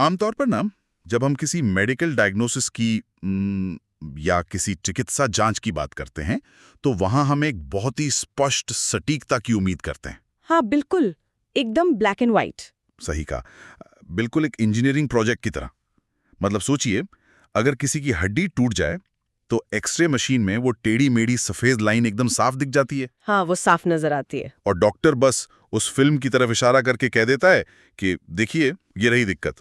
आमतौर पर ना जब हम किसी मेडिकल डायग्नोसिस की या किसी चिकित्सा जांच की बात करते हैं तो वहां हम एक बहुत ही स्पष्ट सटीकता की उम्मीद करते हैं। हाँ बिल्कुल, एकदम ब्लैक एंड व्हाइट। सही कहा। बिल्कुल एक इंजीनियरिंग प्रोजेक्ट की तरह। मतलब सोचिए, अगर किसी की हड्डी टूट जाए तो एक्सरे मशीन में वो टेढ़ी मेढ़ी सफेद लाइन एकदम साफ दिख जाती है। हाँ, वो साफ नजर आती है। और डॉक्टर बस उस फिल्म की तरफ इशारा करके कह देता है कि देखिए ये रही दिक्कत,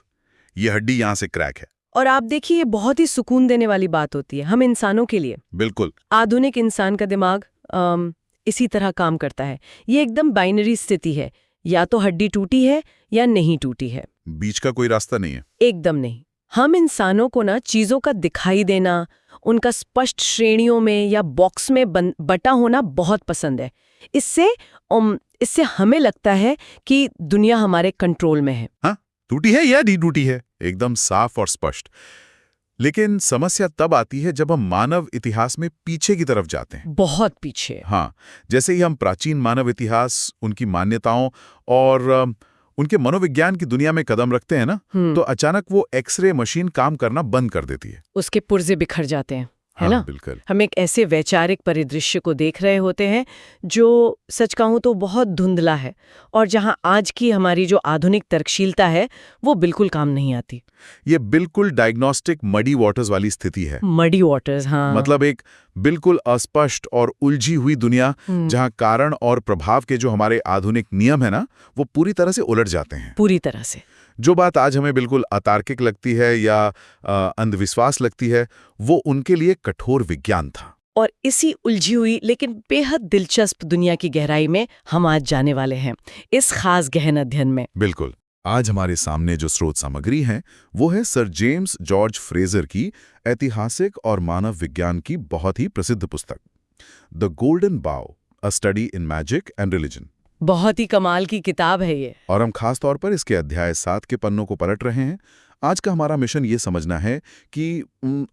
ये हड्डी यहां से क्रैक है। और आप देखिए, ये बहुत ही सुकून देने वाली बात होती है हम इंसानों के लिए। बिल्कुल। आधुनिक इंसान का दिमाग इसी तरह काम करता है। ये एकदम बाइनरी स्थिति है, या तो हड्डी टूटी है या नहीं टूटी है, बीच का कोई रास्ता नहीं है। एकदम नहीं। हम इंसानों को ना चीजों का दिखाई देना, उनका स्पष्ट श्रेणियों में या बॉक्स में बटा होना बहुत पसंद है। इससे हमें लगता है कि दुनिया हमारे कंट्रोल में है। हाँ, टूटी है या डी टूटी है, एकदम साफ और स्पष्ट। लेकिन समस्या तब आती है जब हम मानव इतिहास में पीछे की तरफ जाते हैं। बहुत पीछे। हाँ, जैसे ही हम प्राचीन मानव इतिहास, उनकी मान्यताओं और उनके मनोविज्ञान की दुनिया में कदम रखते हैं ना, तो अचानक वो एक्सरे मशीन काम करना बंद कर देती है। उसके पुर्जे बिखर जाते हैं, है हाँ, ना? बिल्कुल। हम एक ऐसे वैचारिक परिदृश्य को देख रहे होते हैं जो सच कहूं तो बहुत धुंधला है, और जहां आज की हमारी जो आधुनिक तर्कशीलता है वो बिल्कुल काम नहीं आती। ये बिल्कुल डायग्नोस्टिक मडी वाटर्स वाली स्थिति है। मडी वाटर्स, हाँ। मतलब एक बिल्कुल अस्पष्ट और उलझी हुई दुनिया जहां कारण और प्रभाव के जो हमारे आधुनिक नियम है ना, वो पूरी तरह से उलट जाते हैं। पूरी तरह से। जो बात आज हमें बिल्कुल अतार्किक लगती है या अंधविश्वास लगती है, वो उनके लिए कठोर विज्ञान था। और इसी उलझी हुई लेकिन बेहद दिलचस्प दुनिया की गहराई में हम आज जाने वाले हैं, इस खास गहन अध्ययन में। बिल्कुल। आज हमारे सामने जो स्रोत सामग्री है वो है सर जेम्स जॉर्ज फ्रेजर की ऐतिहासिक और मानव विज्ञान की बहुत ही प्रसिद्ध पुस्तक द गोल्डन बाउ, अ study in magic and religion. बहुत ही कमाल की किताब है ये। और हम खास तौर पर इसके अध्याय 7 के पन्नों को पलट रहे हैं। आज का हमारा मिशन ये समझना है कि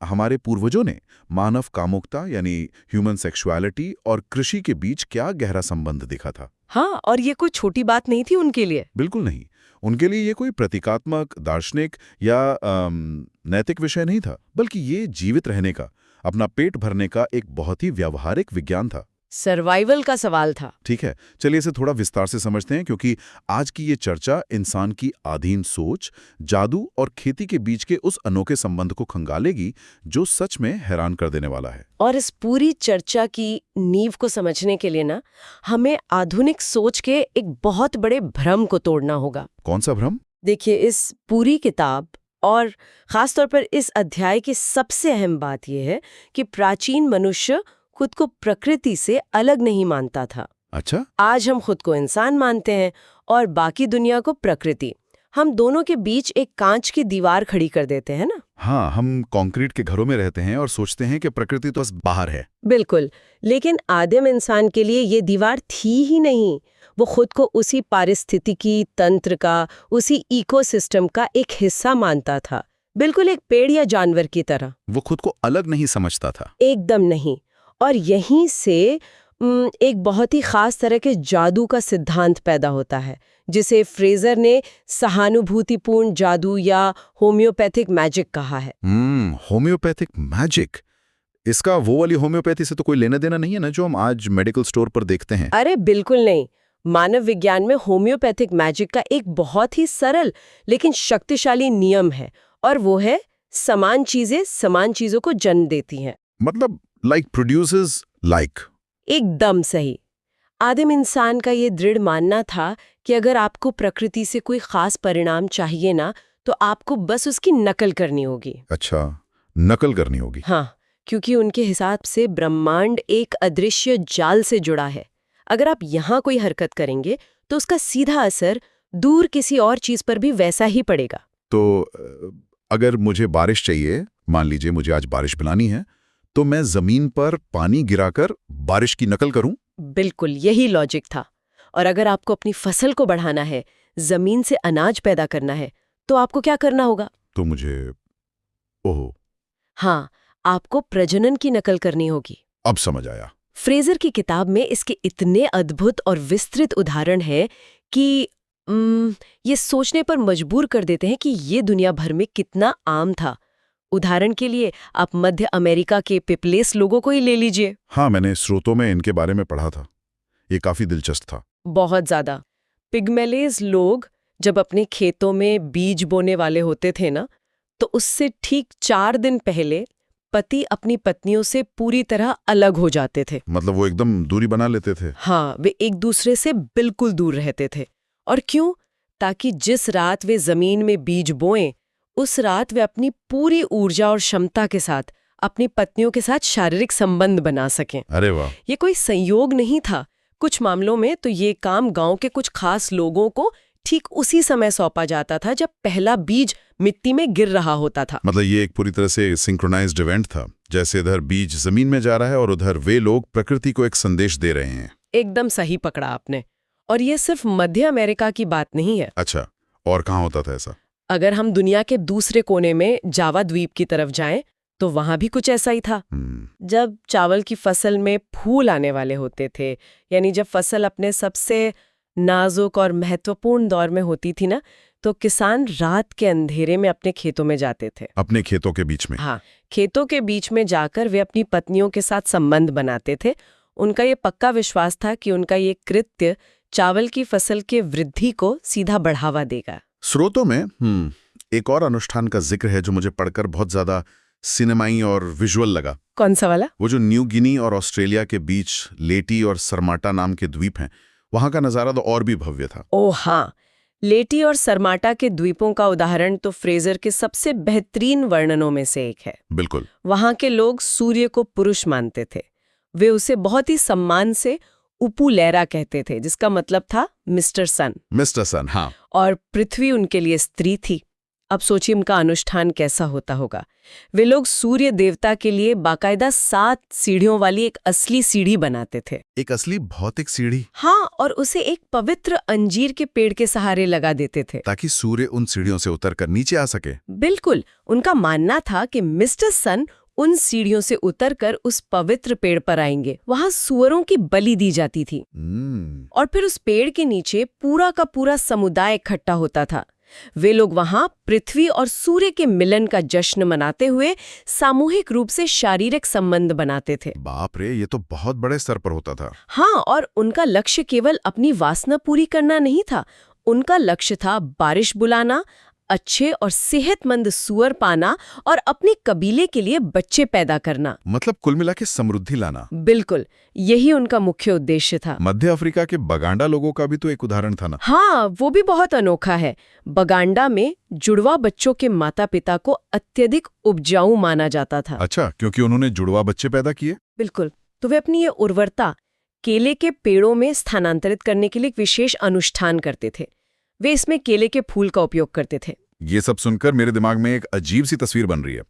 हमारे पूर्वजों ने मानव कामुकता यानी ह्यूमन सेक्सुअलिटी और कृषि के बीच क्या गहरा संबंध देखा था। हाँ, और ये कोई छोटी बात नहीं थी उनके लिए। बिल्कुल नहीं। उनके लिए ये कोई प्रतीकात्मक, दार्शनिक या नैतिक विषय नहीं था, बल्कि ये जीवित रहने का, अपना पेट भरने का एक बहुत ही व्यावहारिक विज्ञान था। सर्वाइवल का सवाल था। ठीक है, चलिए इसे थोड़ा विस्तार से समझते हैं, क्योंकि आज की ये चर्चा इंसान की आधीन सोच, जादू और खेती के बीच के उस अनोखे संबंध को खंगालेगी जो सच में हैरान कर देने वाला है। और इस पूरी चर्चा की नींव को समझने के लिए ना, हमें आधुनिक सोच के एक बहुत बड़े भ्रम को तोड़ना होगा। कौन सा भ्रम? देखिए, इस पूरी किताब और खासतौर पर इस अध्याय की सबसे अहम बात यह है कि प्राचीन मनुष्य खुद को प्रकृति से अलग नहीं मानता था। अच्छा। आज हम खुद को इंसान मानते हैं और बाकी दुनिया को प्रकृति। हम दोनों के बीच एक कांच की दीवार खड़ी कर देते हैं ना। हाँ, हम कंक्रीट के घरों में रहते हैं और सोचते हैं कि प्रकृति तो बस बाहर है। बिल्कुल, लेकिन आदिम इंसान के लिए ये दीवार थी ही नहीं। वो खुद को उसी पारिस्थितिकी तंत्र का, उसी इकोसिस्टम का एक हिस्सा मानता था, बिल्कुल एक पेड़ या जानवर की तरह। वो खुद को अलग नहीं समझता था। एकदम नहीं। और यहीं से एक बहुत ही खास तरह के जादू का सिद्धांत पैदा होता है, जिसे फ्रेजर ने सहानुभूतिपूर्ण जादू या होम्योपैथिक मैजिक कहा है। Homeopathic magic. इसका वो वाली होम्योपैथी से तो कोई लेना देना नहीं है ना, जो हम आज मेडिकल स्टोर पर देखते हैं? अरे बिल्कुल नहीं। मानव विज्ञान में होम्योपैथिक मैजिक का एक बहुत ही सरल लेकिन शक्तिशाली नियम है, और वो है समान चीजें समान चीजों को जन्म देती हैं। मतलब लाइक प्रोड्यूसेस लाइक। एकदम सही। आदिम इंसान का ये दृढ़ मानना था कि अगर आपको प्रकृति से कोई खास परिणाम चाहिए ना, तो आपको बस उसकी नकल करनी होगी। अच्छा, नकल करनी होगी। हाँ, क्योंकि उनके हिसाब से ब्रह्मांड एक अदृश्य जाल से जुड़ा है। अगर आप यहाँ कोई हरकत करेंगे तो उसका सीधा असर दूर किसी और चीज पर भी वैसा ही पड़ेगा। तो अगर मुझे बारिश चाहिए, मान लीजिए मुझे आज बारिश बनानी है, तो मैं जमीन पर पानी गिराकर बारिश की नकल करूं? बिल्कुल यही लॉजिक था। और अगर आपको अपनी फसल को बढ़ाना है, जमीन से अनाज पैदा करना है, तो आपको क्या करना होगा? तो मुझे हाँ, आपको प्रजनन की नकल करनी होगी। अब समझ आया। फ्रेजर की किताब में इसके इतने अद्भुत और विस्तृत उदाहरण हैं कि ये सोचने पर मजबूर कर देते हैं कि ये दुनिया भर में कितना आम था। उदाहरण के लिए आप मध्य अमेरिका के पिपलेस लोगों को ही ले लीजिए। हाँ, मैंने स्रोतों में इनके बारे में पढ़ा था। ये काफी दिलचस्प था। बहुत ज्यादा। पिग्मेलेस लोग जब अपने खेतों में बीज बोने वाले होते थे ना, तो उससे ठीक 4 दिन पहले पति अपनी पत्नियों से पूरी तरह अलग हो जाते थे। मतलब वो एकदम दूरी बना लेते थे? हाँ, वे एक दूसरे से बिल्कुल दूर रहते थे। और क्यों? ताकि जिस रात वे जमीन में बीज बोएं, उस रात वे अपनी पूरी ऊर्जा और क्षमता के साथ अपनी पत्नियों के साथ शारीरिक संबंध बना सकें। अरे वाह! ये कोई संयोग नहीं था। कुछ मामलों में तो ये काम गांव के कुछ खास लोगों को ठीक उसी समय सौंपा जाता था जब पहला बीज मिट्टी में गिर रहा होता था। मतलब ये एक पूरी तरह से सिंक्रोनाइज्ड इवेंट था, जैसे इधर बीज जमीन में जा रहा है और उधर वे लोग प्रकृति को एक संदेश दे रहे हैं। एकदम सही पकड़ा आपने। और ये सिर्फ मध्य अमेरिका की बात नहीं है। अच्छा, और कहाँ होता था ऐसा? अगर हम दुनिया के दूसरे कोने में जावा द्वीप की तरफ जाएं, तो वहां भी कुछ ऐसा ही था। जब चावल की फसल में फूल आने वाले होते थे, यानी जब फसल अपने सबसे नाजुक और महत्वपूर्ण दौर में होती थी ना, तो किसान रात के अंधेरे में अपने खेतों में जाते थे। अपने खेतों के बीच में? हाँ, खेतों के बीच में जाकर वे अपनी पत्नियों के साथ संबंध बनाते थे। उनका ये पक्का विश्वास था कि उनका ये कृत्य चावल की फसल के वृद्धि को सीधा बढ़ावा देगा। स्रोतों में एक और अनुष्ठान का जिक्र है जो मुझे पढ़कर बहुत ज्यादा सिनेमाई और विजुअल लगा। कौन सा वाला? वो जो न्यू गिनी और ऑस्ट्रेलिया के बीच लेटी और सरमाटा नाम के द्वीप हैं, वहां का नजारा तो और भी भव्य था। ओह हाँ, लेटी और सरमाटा के द्वीपों का उदाहरण तो फ्रेजर के सबसे बेहतरीन वर्णनों में से एक है। बिल्कुल। वहां के लोग सूर्य को पुरुष मानते थे। वे उसे बहुत ही सम्मान से उपुलेरा कहते थे, जिसका मतलब था मिस्टर सन। मिस्टर सन, हाँ। और पृथ्वी उनके लिए स्त्री थी। अब सोचिए उनका अनुष्ठान कैसा होता होगा। वे लोग सूर्य देवता के लिए बाकायदा 7 सीढ़ियों वाली एक असली सीढ़ी बनाते थे। एक असली भौतिक सीढ़ी? हाँ, और उसे एक पवित्र अंजीर के पेड़ के सहारे लगा देते थे, ताकि सूर्य उन सीढ़ियों से उतरकर नीचे आ सके। बिल्कुल। उनका मानना था कि मिस्टर सन उन सीढ़ियों से उतरकर उस पवित्र पेड़ पर आएंगे। वहां सुअरों की बलि दी जाती थी। और फिर उस पेड़ के नीचे पूरा का पूरा समुदाय इकट्ठा होता था। वे लोग वहां पृथ्वी और सूर्य के मिलन का जश्न मनाते हुए सामूहिक रूप से शारीरिक संबंध बनाते थे। बाप रे, ये तो बहुत बड़े स्तर पर होता था। हाँ, और उनका लक्ष्य केवल अपनी वासना पूरी करना नहीं था। उनका लक्ष्य था बारिश बुलाना, अच्छे और सेहतमंद सुअर पाना और अपने कबीले के लिए बच्चे पैदा करना। मतलब कुल मिला के समृद्धि लाना। बिल्कुल, यही उनका मुख्य उद्देश्य था। मध्य अफ्रीका के बगांडा लोगों का भी तो एक उदाहरण था ना? हाँ, वो भी बहुत अनोखा है। बगांडा में जुड़वा बच्चों के माता पिता को अत्यधिक उपजाऊ माना जाता था। अच्छा, क्योंकि उन्होंने जुड़वा बच्चे पैदा किए? बिल्कुल। तो वे अपनी ये उर्वरता केले के पेड़ों में स्थानांतरित करने के लिए एक विशेष अनुष्ठान करते थे। वे इसमें केले के फूल का उपयोग करते थे। ये सब सुनकर मेरे दिमाग में एक अजीब सी तस्वीर बन रही है।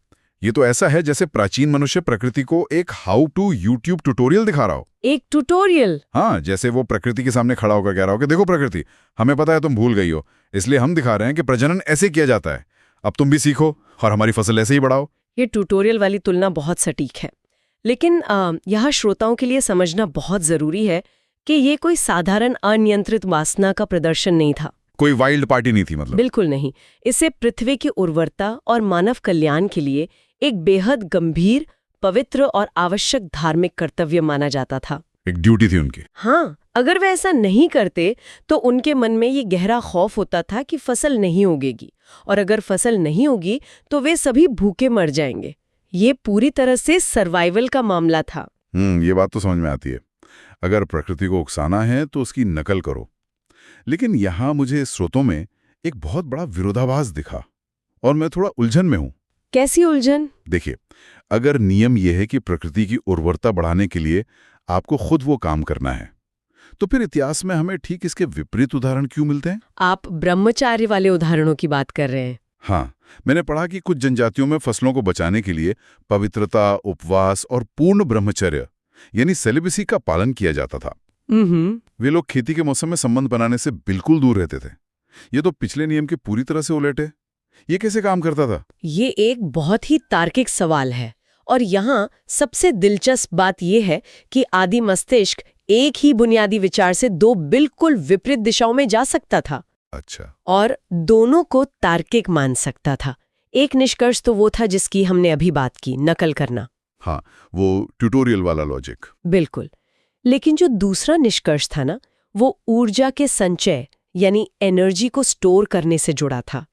ये तो ऐसा है जैसे प्राचीन मनुष्य प्रकृति को एक हाउ टू यूट्यूब ट्यूटोरियल दिखा रहा हो। एक ट्यूटोरियल? हाँ, जैसे वो प्रकृति के सामने खड़ा होकर कह रहा हो कि देखो प्रकृति, हमें पता है तुम भूल गई हो, इसलिए हम दिखा रहे हैं कि प्रजनन ऐसे किया जाता है। अब तुम भी सीखो और हमारी फसल ऐसे ही बढ़ाओ। ये ट्यूटोरियल वाली तुलना बहुत सटीक है। लेकिन यहाँ श्रोताओं के लिए समझना बहुत जरूरी है कि ये कोई साधारण अनियंत्रित वासना का प्रदर्शन नहीं था। कोई वाइल्ड पार्टी नहीं थी मतलब? बिल्कुल नहीं। इसे पृथ्वी की उर्वरता और मानव कल्याण के लिए एक बेहद गंभीर, पवित्र और आवश्यक धार्मिक कर्तव्य माना जाता था। एक ड्यूटी थी उनकी। हाँ, अगर वे ऐसा नहीं करते तो उनके मन में ये गहरा खौफ होता था कि फसल नहीं उगेगी, और अगर फसल नहीं उगी तो वे सभी भूखे मर जाएंगे। ये पूरी तरह से सर्वाइवल का मामला था। ये बात तो समझ में आती है। अगर प्रकृति को उकसाना है तो उसकी नकल करो। लेकिन यहाँ मुझे स्रोतों में एक बहुत बड़ा विरोधाभास दिखा और मैं थोड़ा उलझन में हूँ। कैसी उलझन? देखिए, अगर नियम यह है कि प्रकृति की उर्वरता बढ़ाने के लिए आपको खुद वो काम करना है, तो फिर इतिहास में हमें ठीक इसके विपरीत उदाहरण क्यों मिलते हैं? आप ब्रह्मचार्य वाले उदाहरणों की बात कर रहे हैं? हाँ, मैंने पढ़ा कि कुछ जनजातियों में फसलों को बचाने के लिए पवित्रता, उपवास और पूर्ण ब्रह्मचर्य यानी सेलिबेसी का पालन किया जाता था। वे लोग खेती के मौसम में संबंध बनाने से बिल्कुल दूर रहते थे। ये तो पिछले नियम के पूरी तरह से उलट है। ये कैसे काम करता था? ये एक बहुत ही तार्किक सवाल है, और यहाँ सबसे दिलचस्प बात यह है कि आदि मस्तिष्क एक ही बुनियादी विचार से 2 बिल्कुल विपरीत दिशाओं में जा सकता था। अच्छा। और दोनों को तार्किक मान सकता था। एक निष्कर्ष तो वो था जिसकी हमने अभी बात की, नकल करना। हाँ, वो ट्यूटोरियल वाला लॉजिक। बिल्कुल। लेकिन जो दूसरा निष्कर्ष था ना, वो ऊर्जा के संचय यानी एनर्जी को स्टोर करने से जुड़ा था।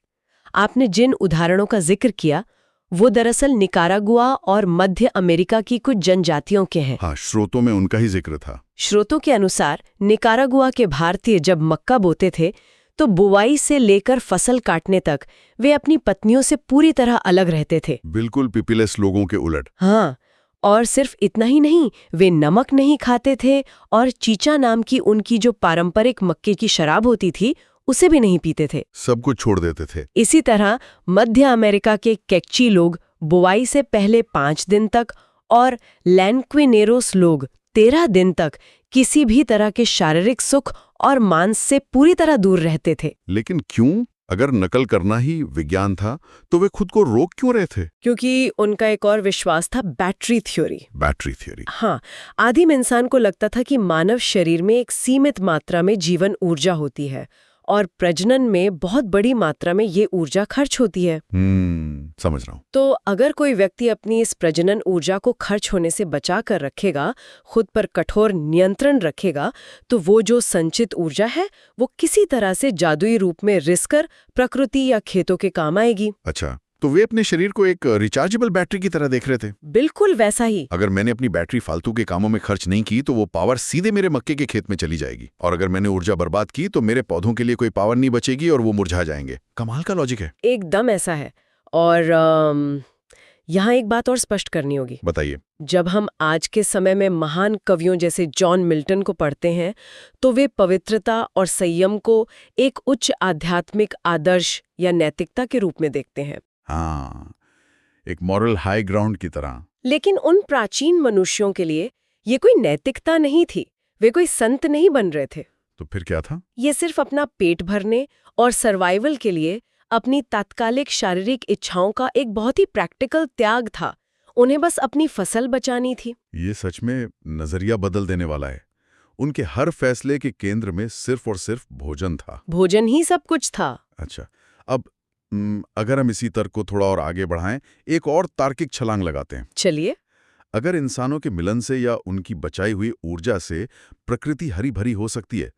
आपने जिन उदाहरणों का जिक्र किया वो दरअसल निकारागुआ और मध्य अमेरिका की कुछ जनजातियों के हैं। हाँ, स्रोतों में उनका ही जिक्र था। स्रोतों के अनुसार निकारागुआ के भारतीय जब मक्का बोते थे तो बुवाई से लेकर फसल काटने तक वे अपनी पत्नियों से पूरी तरह अलग रहते थे। बिल्कुल पिपीलेस लोगों के उलट। हाँ, और सिर्फ इतना ही नहीं, वे नमक नहीं खाते थे और चीचा नाम की उनकी जो पारंपरिक मक्के की शराब होती थी उसे भी नहीं पीते थे। सब कुछ छोड़ देते थे। इसी तरह मध्य अमेरिका के केक्ची लोग बुवाई से पहले 5 दिन तक और लैंक्विनेरोस लोग 13 दिन तक किसी भी तरह के शारीरिक सुख और मांस से पूरी तरह दूर रहते थे। लेकिन क्यों? अगर नकल करना ही विज्ञान था तो वे खुद को रोक क्यों रहे थे? क्योंकि उनका एक और विश्वास था, बैटरी थ्योरी। Battery theory. हाँ, आदिम इंसान को लगता था कि मानव शरीर में एक सीमित मात्रा में जीवन ऊर्जा होती है और प्रजनन में बहुत बड़ी मात्रा में ये ऊर्जा खर्च होती है। समझ रहा हूँ। तो अगर कोई व्यक्ति अपनी इस प्रजनन ऊर्जा को खर्च होने से बचा कर रखेगा, खुद पर कठोर नियंत्रण रखेगा, तो वो जो संचित ऊर्जा है वो किसी तरह से जादुई रूप में रिसकर प्रकृति या खेतों के काम आएगी। अच्छा, तो वे अपने शरीर को एक रिचार्जेबल बैटरी की तरह देख रहे थे। बिल्कुल वैसा ही। अगर मैंने अपनी बैटरी फालतू के कामों में खर्च नहीं की तो वो पावर सीधे मेरे मक्के के खेत में चली जाएगी, और अगर मैंने ऊर्जा बर्बाद की तो मेरे पौधों के लिए कोई पावर नहीं बचेगी और वो मुरझा जाएंगे। कमाल का लॉजिक है। एकदम ऐसा है। और यहाँ एक बात और स्पष्ट करनी होगी। बताइए। जब हम आज के समय में महान कवियों जैसे जॉन मिल्टन को पढ़ते हैं तो वे पवित्रता और संयम को एक उच्च आध्यात्मिक आदर्श या नैतिकता के रूप में देखते हैं। हाँ, एक मॉरल हाई ग्राउंड की तरह। लेकिन उन प्राचीन मनुष्यों के लिए ये कोई नैतिकता नहीं थी। वे कोई संत नहीं बन रहे थे। तो फिर क्या था? ये सिर्फ अपना पेट भरने और सर्वाइवल के लिए अपनी तात्कालिक शारीरिक इच्छाओं का एक बहुत ही प्रैक्टिकल त्याग था। उन्हें बस अपनी फसल बचानी थी। ये सच में नजरिया बदल देने वाला है। उनके हर फैसले के केंद्र में सिर्फ और सिर्फ भोजन था। भोजन ही सब कुछ था। अच्छा, अब अगर हम इसी तर्क को थोड़ा और आगे बढ़ाएं, एक और तार्किक छलांग लगाते हैं। चलिए। अगर इंसानों के मिलन से या उनकी बचाई हुई ऊर्जा से प्रकृति हरी भरी हो सकती है,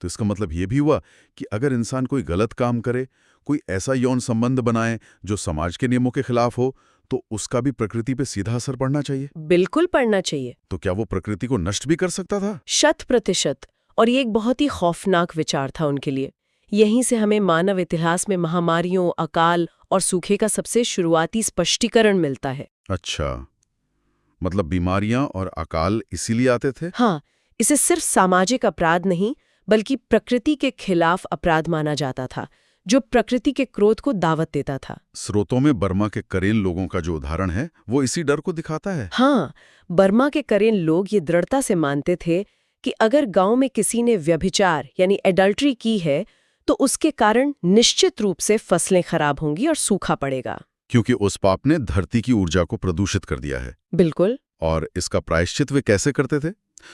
तो इसका मतलब ये भी हुआ कि अगर इंसान कोई गलत काम करे, कोई ऐसा यौन संबंध बनाए जो समाज के नियमों के खिलाफ हो, तो उसका भी प्रकृति पे सीधा असर पड़ना चाहिए। बिल्कुल पड़ना चाहिए। तो क्या वो प्रकृति को नष्ट भी कर सकता था? 100%। और ये एक बहुत ही खौफनाक विचार था उनके लिए। यहीं से हमें मानव इतिहास में महामारियों, अकाल और सूखे का सबसे शुरुआती स्पष्टीकरण मिलता है। अच्छा, मतलब बीमारियां और अकाल इसीलिए आते थे? हाँ, इसे सिर्फ सामाजिक अपराध नहीं बल्कि प्रकृति के खिलाफ अपराध माना जाता था, जो प्रकृति के क्रोध को दावत देता था। स्रोतों में बर्मा के करेन लोगों का जो उदाहरण है वो इसी डर को दिखाता है। हाँ, बर्मा के करेन लोग ये दृढ़ता से मानते थे कि अगर गांव में किसी ने व्यभिचार यानी एडल्ट्री की है तो उसके कारण निश्चित रूप से फसलें खराब होंगी और सूखा पड़ेगा, क्योंकि उस पाप ने धरती की ऊर्जा को प्रदूषित कर दिया है। बिल्कुल। और इसका प्रायश्चित वे कैसे करते थे?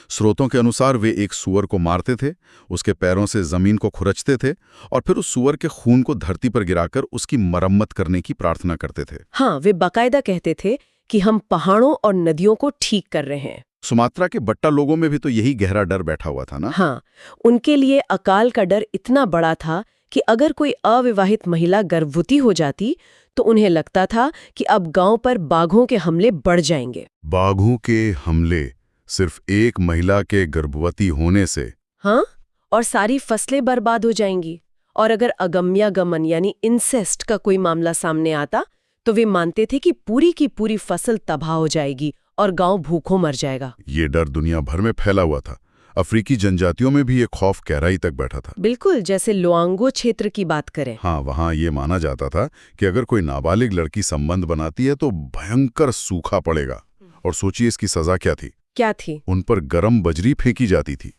स्रोतों के अनुसार वे एक सूअर को मारते थे, उसके पैरों से जमीन को खुरचते थे और फिर उस सूअर के खून को धरती पर गिराकर उसकी मरम्मत करने की प्रार्थना करते थे। हाँ, वे बाकायदा कहते थे कि हम पहाड़ों और नदियों को ठीक कर रहे हैं। सुमात्रा के बट्टा लोगों में भी तो यही गहरा डर बैठा हुआ था ना? हाँ, उनके लिए अकाल का डर इतना बड़ा था कि अगर कोई अविवाहित महिला गर्भवती हो जाती तो उन्हें लगता था कि अब गांव पर बाघों के हमले बढ़ जाएंगे। बाघों के हमले सिर्फ एक महिला के गर्भवती होने से? हाँ, और सारी फसलें बर्बाद हो जाएंगी। और अगर अगम्यागमन यानी इंसेस्ट का कोई मामला सामने आता तो वे मानते थे कि पूरी की पूरी फसल तबाह हो जाएगी और गांव भूखों मर जाएगा। ये डर दुनिया भर में फैला हुआ था। अफ्रीकी जनजातियों में भी ये खौफ गहराई तक बैठा था। बिल्कुल, जैसे लोआंगो क्षेत्र की बात करें। हाँ, वहाँ ये माना जाता था कि अगर कोई नाबालिग लड़की संबंध बनाती है तो भयंकर सूखा पड़ेगा। और सोचिए इसकी सजा क्या थी? क्या थी? उन पर गरम बजरी फेंकी जाती थी।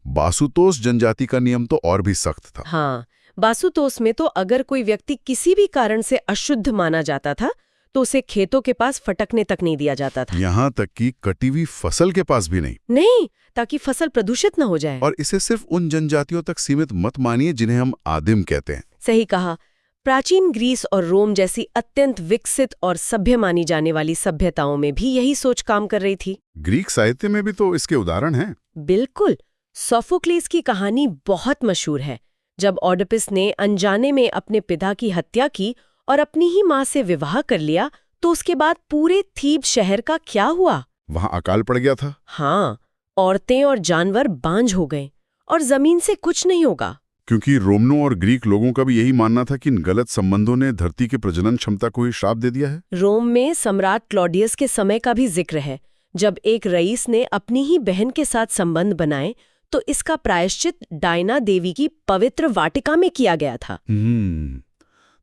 बासुतोस जनजाति का नियम तो और भी सख्त था। हाँ, बासुतोस में तो अगर कोई व्यक्ति किसी भी कारण से अशुद्ध माना जाता था तो उसे खेतों के पास फटकने तक नहीं दिया जाता था। यहाँ तक कि कटी हुई फसल के पास भी नहीं। नहीं, ताकि फसल प्रदूषित न हो जाए। और इसे सिर्फ उन जनजातियों तक सीमित मत मानिए जिन्हें हम आदिम कहते हैं। सही कहा। प्राचीन ग्रीस और रोम जैसी अत्यंत विकसित और सभ्य मानी जाने वाली सभ्यताओं में भी यही सोच काम कर रही थी। ग्रीक साहित्य में भी तो इसके उदाहरण हैं। बिल्कुल। सोफोक्लेस की कहानी बहुत मशहूर है। जब ओडिपस ने अनजाने में अपने पिता की हत्या की और अपनी ही मां से विवाह कर लिया, तो उसके बाद पूरे थीब्स शहर का क्या हुआ? वहां अकाल पड़ गया था। हाँ, औरतें और जानवर बांझ हो गए और जमीन से कुछ नहीं होगा। क्योंकि रोमनों और ग्रीक लोगों का भी यही मानना था कि इन गलत संबंधों ने धरती की प्रजनन क्षमता को ही श्राप दे दिया है। रोम में सम्राट क्लॉडियस के समय का भी जिक्र है, जब एक रईस ने अपनी ही बहन के साथ संबंध बनाए तो इसका प्रायश्चित डायना देवी की पवित्र वाटिका में किया गया था।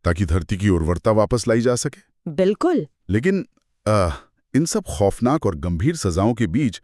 ताकि धरती की उर्वरता वापस लाई जा सके। बिल्कुल। लेकिन इन सब खौफनाक और गंभीर सजाओं के बीच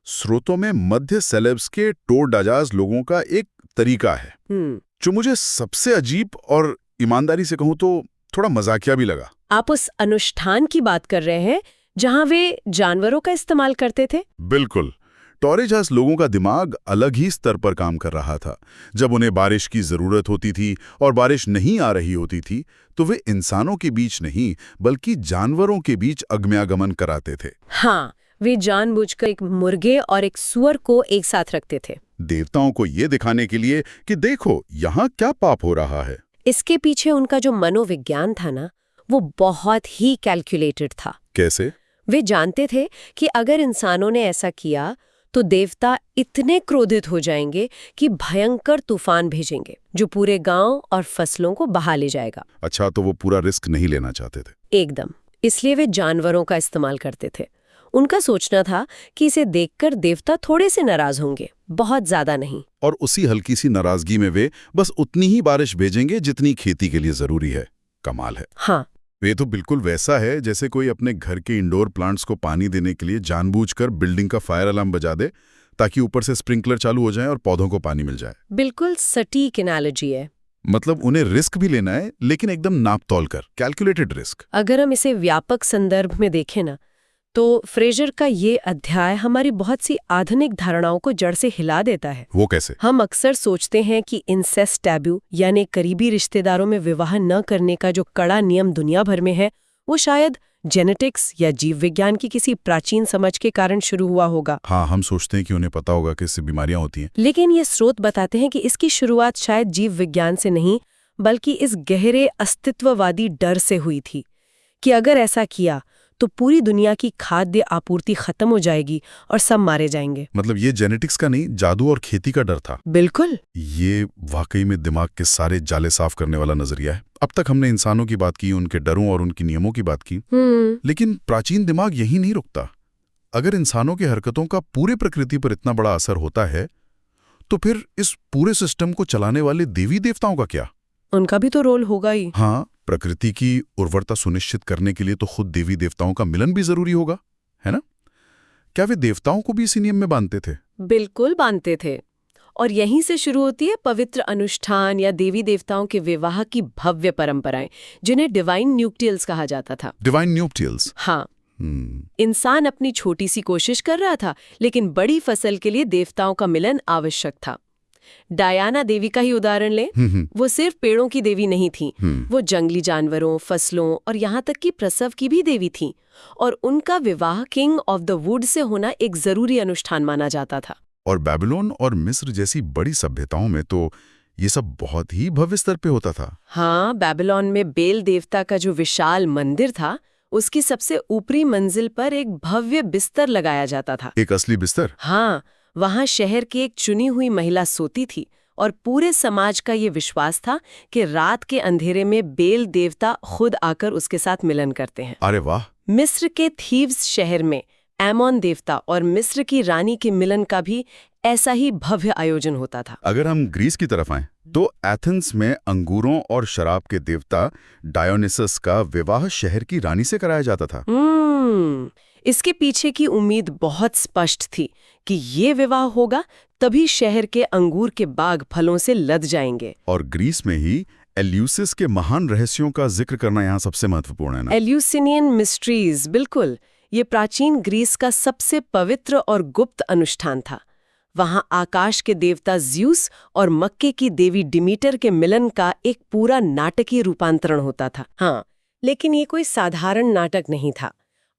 स्रोतों में मध्य सेलेब्स के टोर डाजाज लोगों का एक तरीका है जो मुझे सबसे अजीब और ईमानदारी से कहूं तो थोड़ा मजाकिया भी लगा। आप उस अनुष्ठान की बात कर रहे हैं जहां वे जानवरों का इस्तेमाल करते थे? बिल्कुल। टॉरेजास लोगों का दिमाग अलग ही स्तर पर काम कर रहा था। जब उन्हें बारिश की जरूरत होती थी और बारिश नहीं आ रही होती थी तो वे इंसानों के बीच नहीं बल्कि जानवरों के बीच अगम्यागमन कराते थे। हाँ, वे जानबूझकर एक मुर्गे और एक सूअर को एक साथ रखते थे, देवताओं को ये दिखाने के लिए कि देखो यहाँ क्या पाप हो रहा है। इसके पीछे उनका जो मनोविज्ञान था ना, वो बहुत ही कैलकुलेटेड था। कैसे? वे जानते थे कि अगर इंसानों ने ऐसा किया तो देवता इतने क्रोधित हो जाएंगे कि भयंकर तूफान भेजेंगे जो पूरे गांव और फसलों को बहा ले जाएगा। अच्छा, तो वो पूरा रिस्क नहीं लेना चाहते थे। एकदम। इसलिए वे जानवरों का इस्तेमाल करते थे। उनका सोचना था कि इसे देखकर देवता थोड़े से नाराज होंगे, बहुत ज्यादा नहीं। और उसी हल्की सी नाराजगी में वे बस उतनी ही बारिश भेजेंगे जितनी खेती के लिए जरूरी है। कमाल है। हाँ, वे तो बिल्कुल वैसा है जैसे कोई अपने घर के इंडोर प्लांट्स को पानी देने के लिए जानबूझकर बिल्डिंग का फायर अलार्म बजा दे ताकि ऊपर से स्प्रिंकलर चालू हो जाए और पौधों को पानी मिल जाए। बिल्कुल सटीक एनालॉजी है। मतलब उन्हें रिस्क भी लेना है, लेकिन एकदम नाप तौल कर, कैलकुलेटेड रिस्क। अगर हम इसे व्यापक संदर्भ में देखें ना, तो फ्रेजर का ये अध्याय हमारी बहुत सी आधुनिक धारणाओं को जड़ से हिला देता है। वो कैसे? हम अक्सर सोचते हैं कि इंसेस्ट टैबू यानी करीबी रिश्तेदारों में विवाह न करने का जो कड़ा नियम दुनिया भर में है, वो शायद जेनेटिक्स या जीव विज्ञान की किसी प्राचीन समझ के कारण शुरू हुआ होगा। हाँ, हम सोचते हैं कि उन्हें पता होगा कि इससे बीमारियां होती हैं। लेकिन ये स्रोत बताते हैं कि इसकी शुरुआत शायद जीव विज्ञान से नहीं, बल्कि इस गहरे अस्तित्ववादी डर से हुई थी कि अगर ऐसा किया तो पूरी दुनिया की खाद्य आपूर्ति खत्म हो जाएगी और सब मारे जाएंगे। मतलब ये जेनेटिक्स का नहीं, जादू और खेती का डर था। बिल्कुल। ये वाकई में दिमाग के सारे जाले साफ करने वाला नजरिया है। अब तक हमने इंसानों की बात की, उनके डरों और उनकी नियमों की बात की, लेकिन प्राचीन दिमाग यही नहीं रुकता। अगर इंसानों की हरकतों का पूरे प्रकृति पर इतना बड़ा असर होता है तो फिर इस पूरे सिस्टम को चलाने वाले देवी देवताओं का क्या? उनका भी तो रोल होगा ही। हाँ, प्रकृति की उर्वरता सुनिश्चित करने के लिए तो खुद देवी देवताओं का मिलन भी जरूरी होगा, है ना? क्या वे देवताओं को भी इसी नियम में बांधते थे? बिल्कुल बांधते थे। और यहीं से शुरू होती है पवित्र अनुष्ठान या देवी देवताओं के विवाह की भव्य परंपराएं, जिन्हें डिवाइन न्यूक्टियल्स कहा जाता था। डिवाइन न्यूक्टियल्स? हाँ। इंसान अपनी छोटी सी कोशिश कर रहा था, लेकिन बड़ी फसल के लिए देवताओं का मिलन आवश्यक था। डायना देवी का ही उदाहरण लें। वो सिर्फ पेड़ों की देवी नहीं थी, वो जंगली जानवरों, फसलों और यहाँ तक कि प्रसव की भी देवी थी। और उनका विवाह king of the would say होना एक जरूरी अनुष्ठान माना जाता था। और बेबीलोन और मिस्र जैसी बड़ी सभ्यताओं में तो ये सब बहुत ही भव्य स्तर पे होता था। हाँ, बेबीलोन में बेल देवता का जो विशाल मंदिर था, उसकी सबसे ऊपरी मंजिल पर एक भव्य बिस्तर लगाया जाता था। एक असली बिस्तर? हाँ, वहां शहर की एक चुनी हुई महिला सोती थी और पूरे समाज का ये विश्वास था कि रात के अंधेरे में बेल देवता खुद आकर उसके साथ मिलन करते हैं। अरे वाह! मिस्र के थीव्स शहर में एमोन देवता और मिस्र की रानी के मिलन का भी ऐसा ही भव्य आयोजन होता था। अगर हम ग्रीस की तरफ आएं तो एथेंस में अंगूरों और शराब के देवता डायोनिसस का विवाह शहर की रानी से कराया जाता था। इसके पीछे की उम्मीद बहुत स्पष्ट थी कि ये विवाह होगा तभी शहर के अंगूर के बाग फलों से लद जाएंगे। और ग्रीस में ही एल्यूसिस के महान रहस्यों का जिक्र करना यहाँ सबसे महत्वपूर्ण है ना? एल्यूसिनियन मिस्ट्रीज, बिल्कुल। ये प्राचीन ग्रीस का सबसे पवित्र और गुप्त अनुष्ठान था। वहां आकाश के देवता ज्यूस और मक्के की देवी डिमीटर के मिलन का एक पूरा नाटकीय रूपांतरण होता था। हाँ, लेकिन ये कोई साधारण नाटक नहीं था।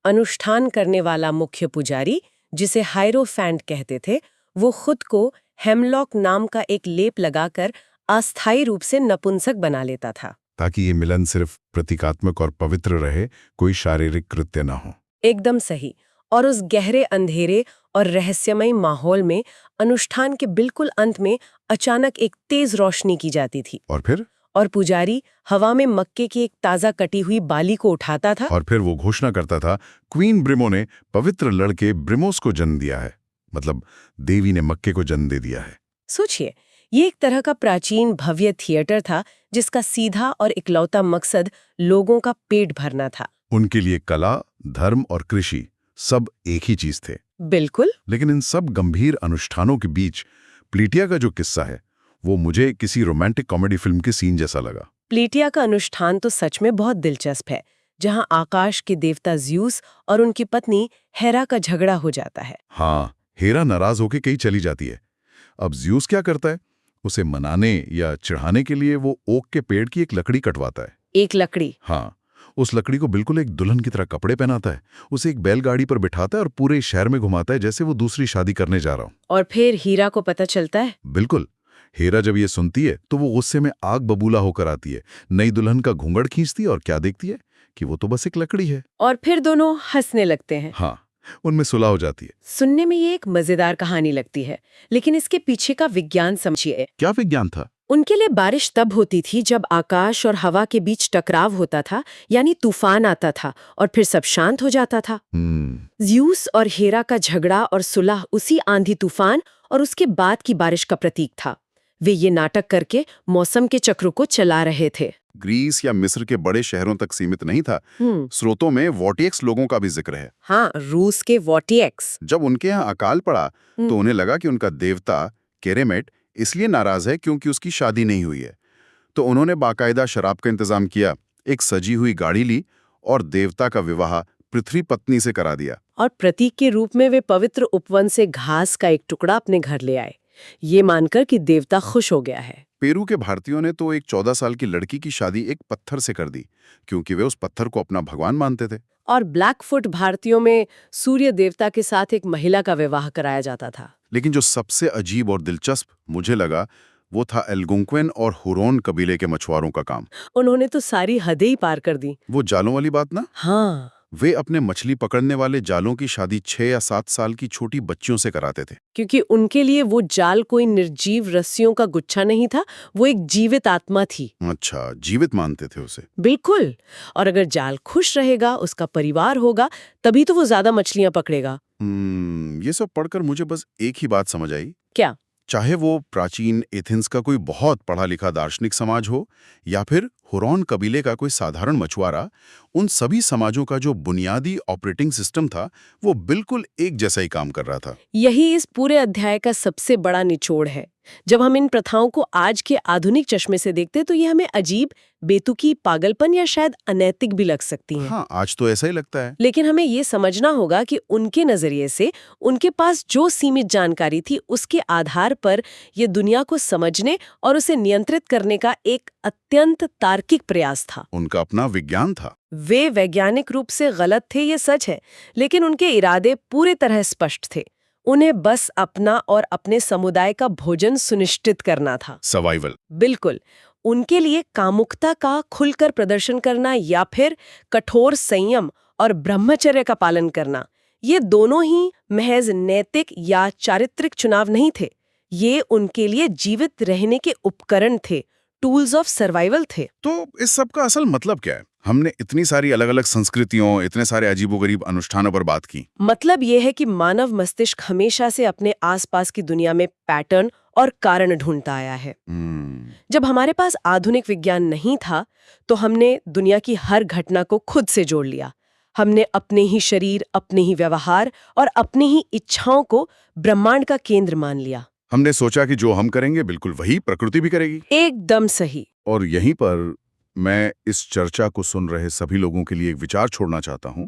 अनुष्ठान करने वाला मुख्य पुजारी, जिसे हायरोफैंट कहते थे, वो खुद को हेमलॉक नाम का एक लेप लगाकर अस्थायी रूप से नपुंसक बना लेता था, ताकि ये मिलन सिर्फ प्रतीकात्मक और पवित्र रहे, कोई शारीरिक कृत्य न हो। एकदम सही। और उस गहरे अंधेरे और रहस्यमय माहौल में अनुष्ठान के बिल्कुल अंत में अचानक एक तेज रोशनी की जाती थी। और फिर? और पुजारी हवा में मक्के की एक ताजा कटी हुई बाली को उठाता था और फिर वो घोषणा करता था, क्वीन ब्रिमो ने पवित्र लड़के ब्रिमोस को जन्म दिया है। मतलब देवी ने मक्के को जन्म दे दिया है। सोचिए, ये एक तरह का प्राचीन भव्य थिएटर था जिसका सीधा और इकलौता मकसद लोगों का पेट भरना था। उनके लिए कला, धर्म और कृषि सब एक ही चीज थे। बिल्कुल। लेकिन इन सब गंभीर अनुष्ठानों के बीच प्लीटिया का जो किस्सा है, वो मुझे किसी रोमांटिक कॉमेडी फिल्म के सीन जैसा लगा। प्लीटिया का अनुष्ठान तो सच में बहुत दिलचस्प है, जहां आकाश के देवता ज्यूस और उनकी पत्नी हेरा का झगड़ा हो जाता है। हाँ, हेरा नाराज होके कहीं चली जाती है। अब ज्यूस क्या करता है? उसे मनाने या चिढ़ाने के लिए वो ओक के पेड़ की एक लकड़ी कटवाता है। एक लकड़ी? हाँ, उस लकड़ी को बिल्कुल एक दुल्हन की तरह कपड़े पहनाता है, उसे एक बैलगाड़ी पर बिठाता है और पूरे शहर में घुमाता है जैसे वो दूसरी शादी करने जा रहा हूं। और फिर हीरा को पता चलता है? बिल्कुल। हेरा जब ये सुनती है तो वो गुस्से में आग बबूला होकर आती है, नई दुल्हन का घूंघट खींचती है और क्या देखती है कि वो तो बस एक लकड़ी है। और फिर दोनों हंसने लगते हैं। हाँ, उनमें सुलह हो जाती है। सुनने में ये एक मजेदार कहानी लगती है, लेकिन इसके पीछे का विज्ञान समझिए। क्या विज्ञान था? उनके लिए बारिश तब होती थी जब आकाश और हवा के बीच टकराव होता था, यानी तूफान आता था और फिर सब शांत हो जाता था। ज्यूस और हेरा का झगड़ा और सुलह उसी आंधी तूफान और उसके बाद की बारिश का प्रतीक था। वे ये नाटक करके मौसम के चक्र को चला रहे थे। ग्रीस या मिस्र के बड़े शहरों तक सीमित नहीं था। स्रोतों में वोटिएक्स लोगों का भी जिक्र है। हाँ, रूस के वोटिएक्स। जब उनके यहाँ अकाल पड़ा तो उन्हें लगा कि उनका देवता केरेमेट इसलिए नाराज है क्योंकि उसकी शादी नहीं हुई है। तो उन्होंने बाकायदा शराब का इंतजाम किया, एक सजी हुई गाड़ी ली और देवता का विवाह पृथ्वी पत्नी से करा दिया। और प्रतीक के रूप में वे पवित्र उपवन से घास का एक टुकड़ा अपने घर ले आए, ये मानकर कि देवता खुश हो गया है। पेरू के भारतीयों ने तो एक 14 साल की लड़की की शादी एक पत्थर से कर दी, क्योंकि वे उस पत्थर को अपना भगवान मानते थे। और ब्लैकफुट भारतीयों में सूर्य देवता के साथ एक महिला का विवाह कराया जाता था। लेकिन जो सबसे अजीब और दिलचस्प मुझे लगा वो था एल्गोंक्वेन और हुरोन कबीले के मछुआरों का काम। उन्होंने तो सारी हदें ही पार कर दी। वो जालों वाली बात ना? हाँ, वे अपने मछली पकड़ने वाले जालों की शादी 6 या 7 साल की छोटी बच्चियों से कराते थे। क्योंकि उनके लिए वो जाल कोई निर्जीव रस्सियों का गुच्छा नहीं था, वो एक जीवित आत्मा थी। अच्छा, जीवित मानते थे उसे? बिल्कुल। और अगर जाल खुश रहेगा, उसका परिवार होगा, तभी तो वो ज्यादा मछलियां पकड़ेगा। ये सब पढ़कर मुझे बस एक ही बात समझ आई। क्या? चाहे वो प्राचीन एथेंस का कोई बहुत पढ़ा लिखा दार्शनिक समाज हो या फिर हुरॉन कबीले का कोई साधारण मछुआरा, उन सभी समाजों का जो बुनियादी ऑपरेटिंग सिस्टम था वो बिल्कुल एक जैसा ही काम कर रहा था। यही इस पूरे अध्याय का सबसे बड़ा निचोड़ है। जब हम इन प्रथाओं को आज के आधुनिक चश्मे से देखते तो ये हमें अजीब, बेतुकी, पागलपन या शायद अनैतिक भी लग सकती हैं। हाँ, आज तो ऐसा ही लगता है। लेकिन हमें ये समझना होगा कि उनके नजरिए से उनके पास जो सीमित जानकारी थी उसके आधार पर ये दुनिया को समझने और उसे नियंत्रित करने का एक अत्यंत तार्किक प्रयास था। उनका अपना विज्ञान था। वे वैज्ञानिक रूप से गलत थे, ये सच है, लेकिन उनके इरादे पूरी तरह स्पष्ट थे। उन्हें बस अपना और अपने समुदाय का भोजन सुनिश्चित करना था। सर्वाइवल। बिल्कुल। उनके लिए कामुकता का खुलकर प्रदर्शन करना या फिर कठोर संयम और ब्रह्मचर्य का पालन करना, ये दोनों ही महज नैतिक या चारित्रिक चुनाव नहीं थे। ये उनके लिए जीवित रहने के उपकरण थे, टूल्स ऑफ सर्वाइवल थे। तो इस सब का असल मतलब क्या है? हमने इतनी सारी अलग अलग संस्कृतियों, इतने सारे अजीबोगरीब अनुष्ठानों पर बात की। मतलब ये है कि मानव मस्तिष्क हमेशा से अपने आसपास की दुनिया में पैटर्न और कारण ढूंढता आया है। जब हमारे पास आधुनिक विज्ञान नहीं था तो हमने दुनिया की हर घटना को खुद से जोड़ लिया। हमने अपने ही शरीर, अपने ही व्यवहार और अपनी ही इच्छाओं को ब्रह्मांड का केंद्र मान लिया। हमने सोचा कि जो हम करेंगे बिल्कुल वही प्रकृति भी करेगी। एकदम सही। और यहीं पर मैं इस चर्चा को सुन रहे सभी लोगों के लिए एक विचार छोड़ना चाहता हूं।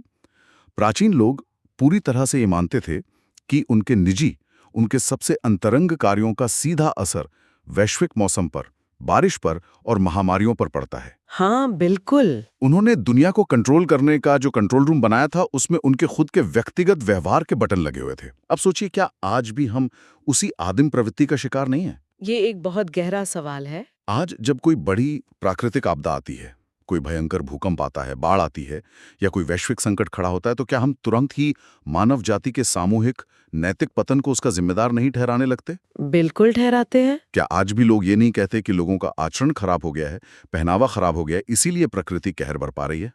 प्राचीन लोग पूरी तरह से ये मानते थे कि उनके निजी, उनके सबसे अंतरंग कार्यों का सीधा असर वैश्विक मौसम पर, बारिश पर और महामारियों पर पड़ता है। हाँ, बिल्कुल। उन्होंने दुनिया को कंट्रोल करने का जो कंट्रोल रूम बनाया था, उसमें उनके खुद के व्यक्तिगत व्यवहार के बटन लगे हुए थे। अब सोचिए, क्या आज भी हम उसी आदिम प्रवृत्ति का शिकार नहीं है? ये एक बहुत गहरा सवाल है। आज जब कोई बड़ी प्राकृतिक आपदा आती है, कोई भयंकर भूकंप आता है, बाढ़ आती है या कोई वैश्विक संकट खड़ा होता है, तो क्या हम तुरंत ही मानव जाति के सामूहिक नैतिक पतन को उसका जिम्मेदार नहीं ठहराने लगते? बिल्कुल ठहराते हैं। क्या आज भी लोग ये नहीं कहते कि लोगों का आचरण खराब हो गया है, पहनावा खराब हो गया है, इसीलिए प्रकृति कहर बरपा रही है?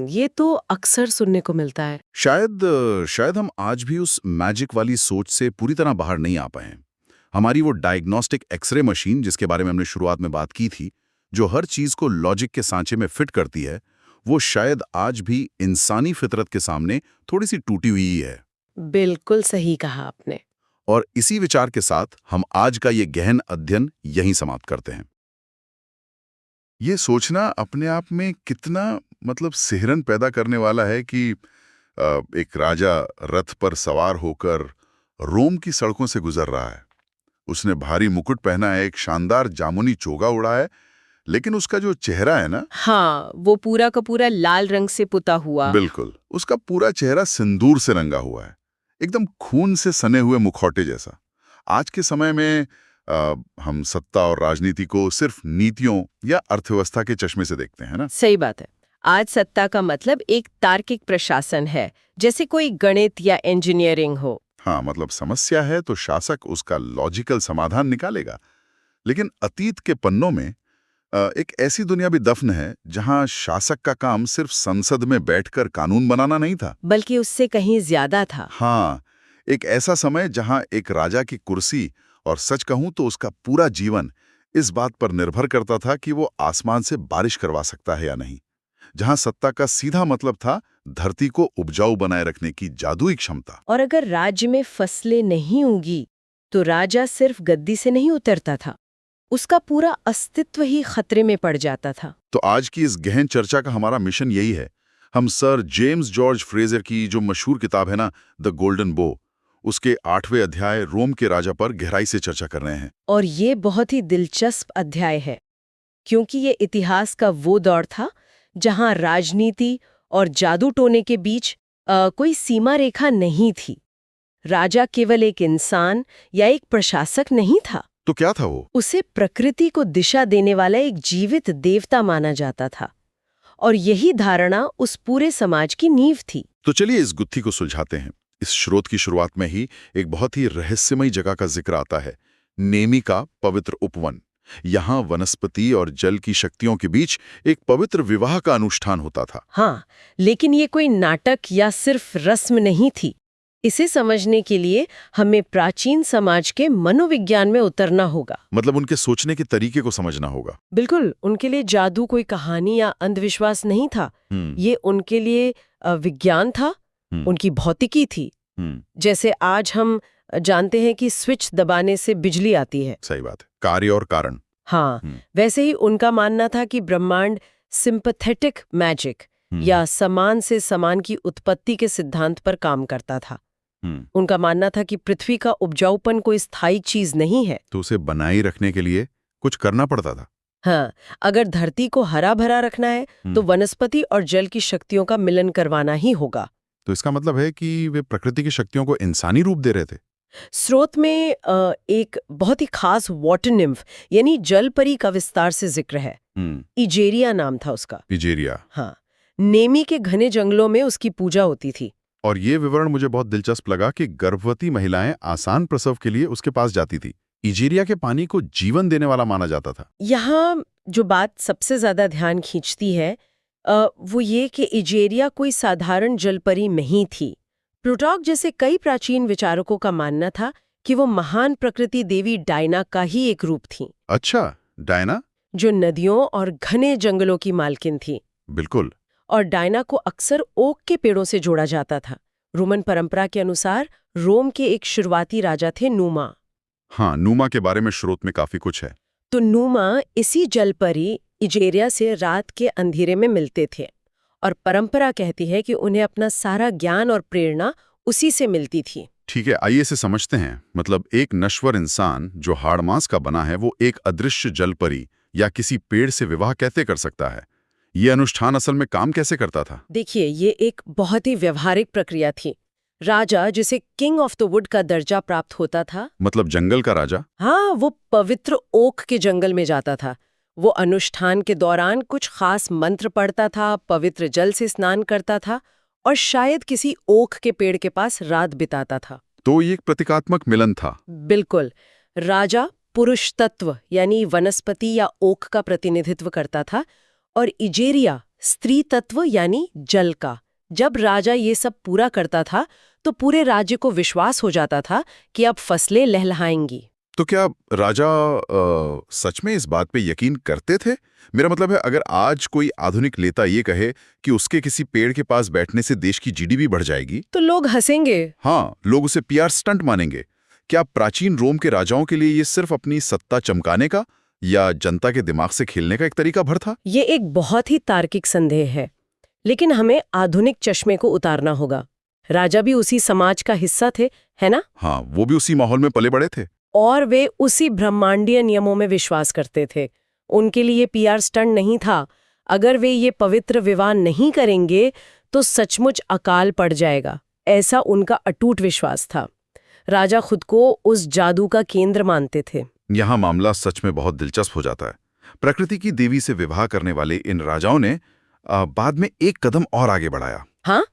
ये तो अक्सर सुनने को मिलता है। शायद हम आज भी उस मैजिक वाली सोच से पूरी तरह बाहर नहीं आ पाए हैं। हमारी वो डायग्नोस्टिक एक्सरे मशीन, जिसके बारे में हमने शुरुआत में बात की थी, जो हर चीज को लॉजिक के सांचे में फिट करती है, वो शायद आज भी इंसानी फितरत के सामने थोड़ी सी टूटी हुई ही है। बिल्कुल सही कहा आपने। और इसी विचार के साथ हम आज का ये गहन अध्ययन यहीं समाप्त करते हैं। ये सोचना अपने आप में कितना सिहरन पैदा करने वाला है कि एक राजा रथ पर सवार होकर रोम की सड़कों से गुजर रहा है। उसने भारी मुकुट पहना है, एक शानदार जामुनी चोगा उड़ा है, लेकिन उसका जो चेहरा है ना, हाँ, वो पूरा का पूरा लाल रंग से पुता हुआ। बिल्कुल, उसका पूरा चेहरा सिंदूर से रंगा हुआ है, एकदम खून से सने हुए मुखौटे जैसा। आज के समय में हम सत्ता और राजनीति को सिर्फ नीतियों या अर्थव्यवस्था के चश्मे से देखते हैं ना। सही बात है। आज सत्ता का मतलब एक तार्किक प्रशासन है, जैसे कोई गणित या इंजीनियरिंग हो। हाँ, समस्या है तो शासक उसका लॉजिकल समाधान निकालेगा। लेकिन अतीत के पन्नों में एक ऐसी दुनिया भी दफन है जहां शासक का काम सिर्फ संसद में बैठकर कानून बनाना नहीं था, बल्कि उससे कहीं ज्यादा था। हाँ, एक ऐसा समय जहां एक राजा की कुर्सी, और सच कहूं तो उसका पूरा जीवन, इस बात पर निर्भर करता था कि वो आसमान से बारिश करवा सकता है या नहीं। जहां सत्ता का सीधा मतलब था धरती को उपजाऊ बनाए रखने की जादुई क्षमता। और अगर राज्य में फसलें नहीं उगी तो राजा सिर्फ गद्दी से नहीं उतरता था, उसका पूरा अस्तित्व ही खतरे में पड़ जाता था। तो आज की इस गहन चर्चा का हमारा मिशन यही है। हम सर जेम्स जॉर्ज फ्रेजर की जो मशहूर किताब है ना, द गोल्डन बो, उसके 8वें अध्याय रोम के राजा पर गहराई से चर्चा कर रहे हैं। और ये बहुत ही दिलचस्प अध्याय है, क्योंकि ये इतिहास का वो दौर था जहां राजनीति और जादू टोने के बीच कोई सीमा रेखा नहीं थी। राजा केवल एक इंसान या एक प्रशासक नहीं था। तो क्या था वो? उसे प्रकृति को दिशा देने वाला एक जीवित देवता माना जाता था, और यही धारणा उस पूरे समाज की नींव थी। तो चलिए इस गुत्थी को सुलझाते हैं। इस स्रोत की शुरुआत में ही एक बहुत ही रहस्यमयी जगह का जिक्र आता है, नेमी का पवित्र उपवन। यहाँ वनस्पति और जल की शक्तियों के बीच एक पवित्र विवाह का अनुष्ठान होता था। हाँ, लेकिन ये कोई नाटक या सिर्फ रस्म नहीं थी। इसे समझने के लिए हमें प्राचीन समाज के मनोविज्ञान में उतरना होगा। उनके सोचने के तरीके को समझना होगा। बिल्कुल, उनके लिए जादू कोई कहानी या अंधविश्वास नहीं था। ये उनके लिए विज्ञान था, उनकी भौतिकी थी। जैसे आज हम जानते हैं कि स्विच दबाने से बिजली आती है। सही बात है, कार्य और कारण। हाँ, वैसे ही उनका मानना था कि ब्रह्मांड सिंपैथेटिक मैजिक या समान से समान की उत्पत्ति के सिद्धांत पर काम करता था। उनका मानना था कि पृथ्वी का उपजाऊपन कोई स्थायी चीज नहीं है, तो उसे बनाए रखने के लिए कुछ करना पड़ता था। हाँ, अगर धरती को हरा भरा रखना है तो वनस्पति और जल की शक्तियों का मिलन करवाना ही होगा। तो इसका मतलब है कि वे प्रकृति की शक्तियों को इंसानी रूप दे रहे थे। स्रोत में एक बहुत ही खास वाटर निम्फ यानी जल परी का विस्तार से जिक्र है। इजेरिया नाम था उसका। इजेरिया, हाँ, नेमी के घने जंगलों में उसकी पूजा होती थी। और ये विवरण मुझे बहुत दिलचस्प लगा कि गर्भवती महिलाएं आसान प्रसव के लिए उसके पास जाती थी। इजेरिया के पानी को जीवन देने वाला माना जाता था। यहाँ जो बात सबसे ज्यादा ध्यान खींचती है वो ये कि इजेरिया कोई साधारण जलपरी नहीं थी। प्लूटार्क जैसे कई प्राचीन विचारकों का मानना था कि वो महान प्रकृति देवी डायना का ही एक रूप थी। अच्छा, डायना? जो नदियों और घने जंगलों की मालकिन थी। बिल्कुल। और डायना को अक्सर ओक के पेड़ों से जोड़ा जाता था। रोमन परंपरा के अनुसार रोम के एक शुरुआती राजा थे नूमा। हाँ, नूमा के बारे में स्रोत में काफी कुछ है। तो नूमा इसी जलपरी इजेरिया से रात के अंधेरे में मिलते थे और परंपरा कहती है कि उन्हें अपना सारा ज्ञान और प्रेरणा उसी से मिलती थी। ठीक है, आइए इसे समझते हैं। मतलब एक नश्वर इंसान जो हाड़ मांस का बना है वो एक अदृश्य जलपरी या किसी पेड़ से विवाह कैसे कर सकता है? ये अनुष्ठान असल में काम कैसे करता था? देखिए, ये एक बहुत ही व्यवहारिक प्रक्रिया थी। राजा, जिसे किंग ऑफ द वुड का दर्जा प्राप्त होता था, मतलब जंगल का राजा? हाँ, वो पवित्र ओक के जंगल में जाता था। वो अनुष्ठान के दौरान कुछ खास मंत्र पढ़ता था, पवित्र जल से स्नान करता था और शायद किसी ओक के पेड़ के पास रात बिताता था। तो ये एक प्रतीकात्मक मिलन था। बिल्कुल। राजा पुरुष तत्व यानी वनस्पति या ओक का प्रतिनिधित्व करता था और इजेरिया स्त्री तत्व यानी जल का। जब राजा ये सब पूरा करता था तो पूरे राज्य को विश्वास हो जाता था कि अब फसलें लहलहाएंगी। तो क्या राजा सच में इस बात पे यकीन करते थे? मेरा मतलब है, अगर आज कोई आधुनिक नेता ये कहे कि उसके किसी पेड़ के पास बैठने से देश की जीडीपी बढ़ जाएगी, तो लोग हंसेंगे। हाँ, लोग उसे पीआर स्टंट मानेंगे। क्या प्राचीन रोम के राजाओं के लिए ये सिर्फ अपनी सत्ता चमकाने का या जनता के दिमाग से खेलने का एक तरीका भर था? ये एक बहुत ही तार्किक संदेह है, लेकिन हमें आधुनिक चश्मे को उतारना होगा। राजा भी उसी समाज का हिस्सा थे, है ना? हाँ, वो भी उसी माहौल में पले बड़े थे और वे उसी ब्रह्मांडीय नियमों में विश्वास करते थे। उनके लिए पीआर स्टंट नहीं था। अगर वे ये पवित्र विवाह नहीं करेंगे तो सचमुच अकाल पड़ जाएगा, ऐसा उनका अटूट विश्वास था। राजा खुद को उस जादू का केंद्र मानते थे। यहाँ मामला सच में बहुत दिलचस्प हो जाता है। प्रकृति की देवी से विवाह करने वाले इन राजाओं ने बाद में एक कदम और आगे बढ़ाया। हाँ,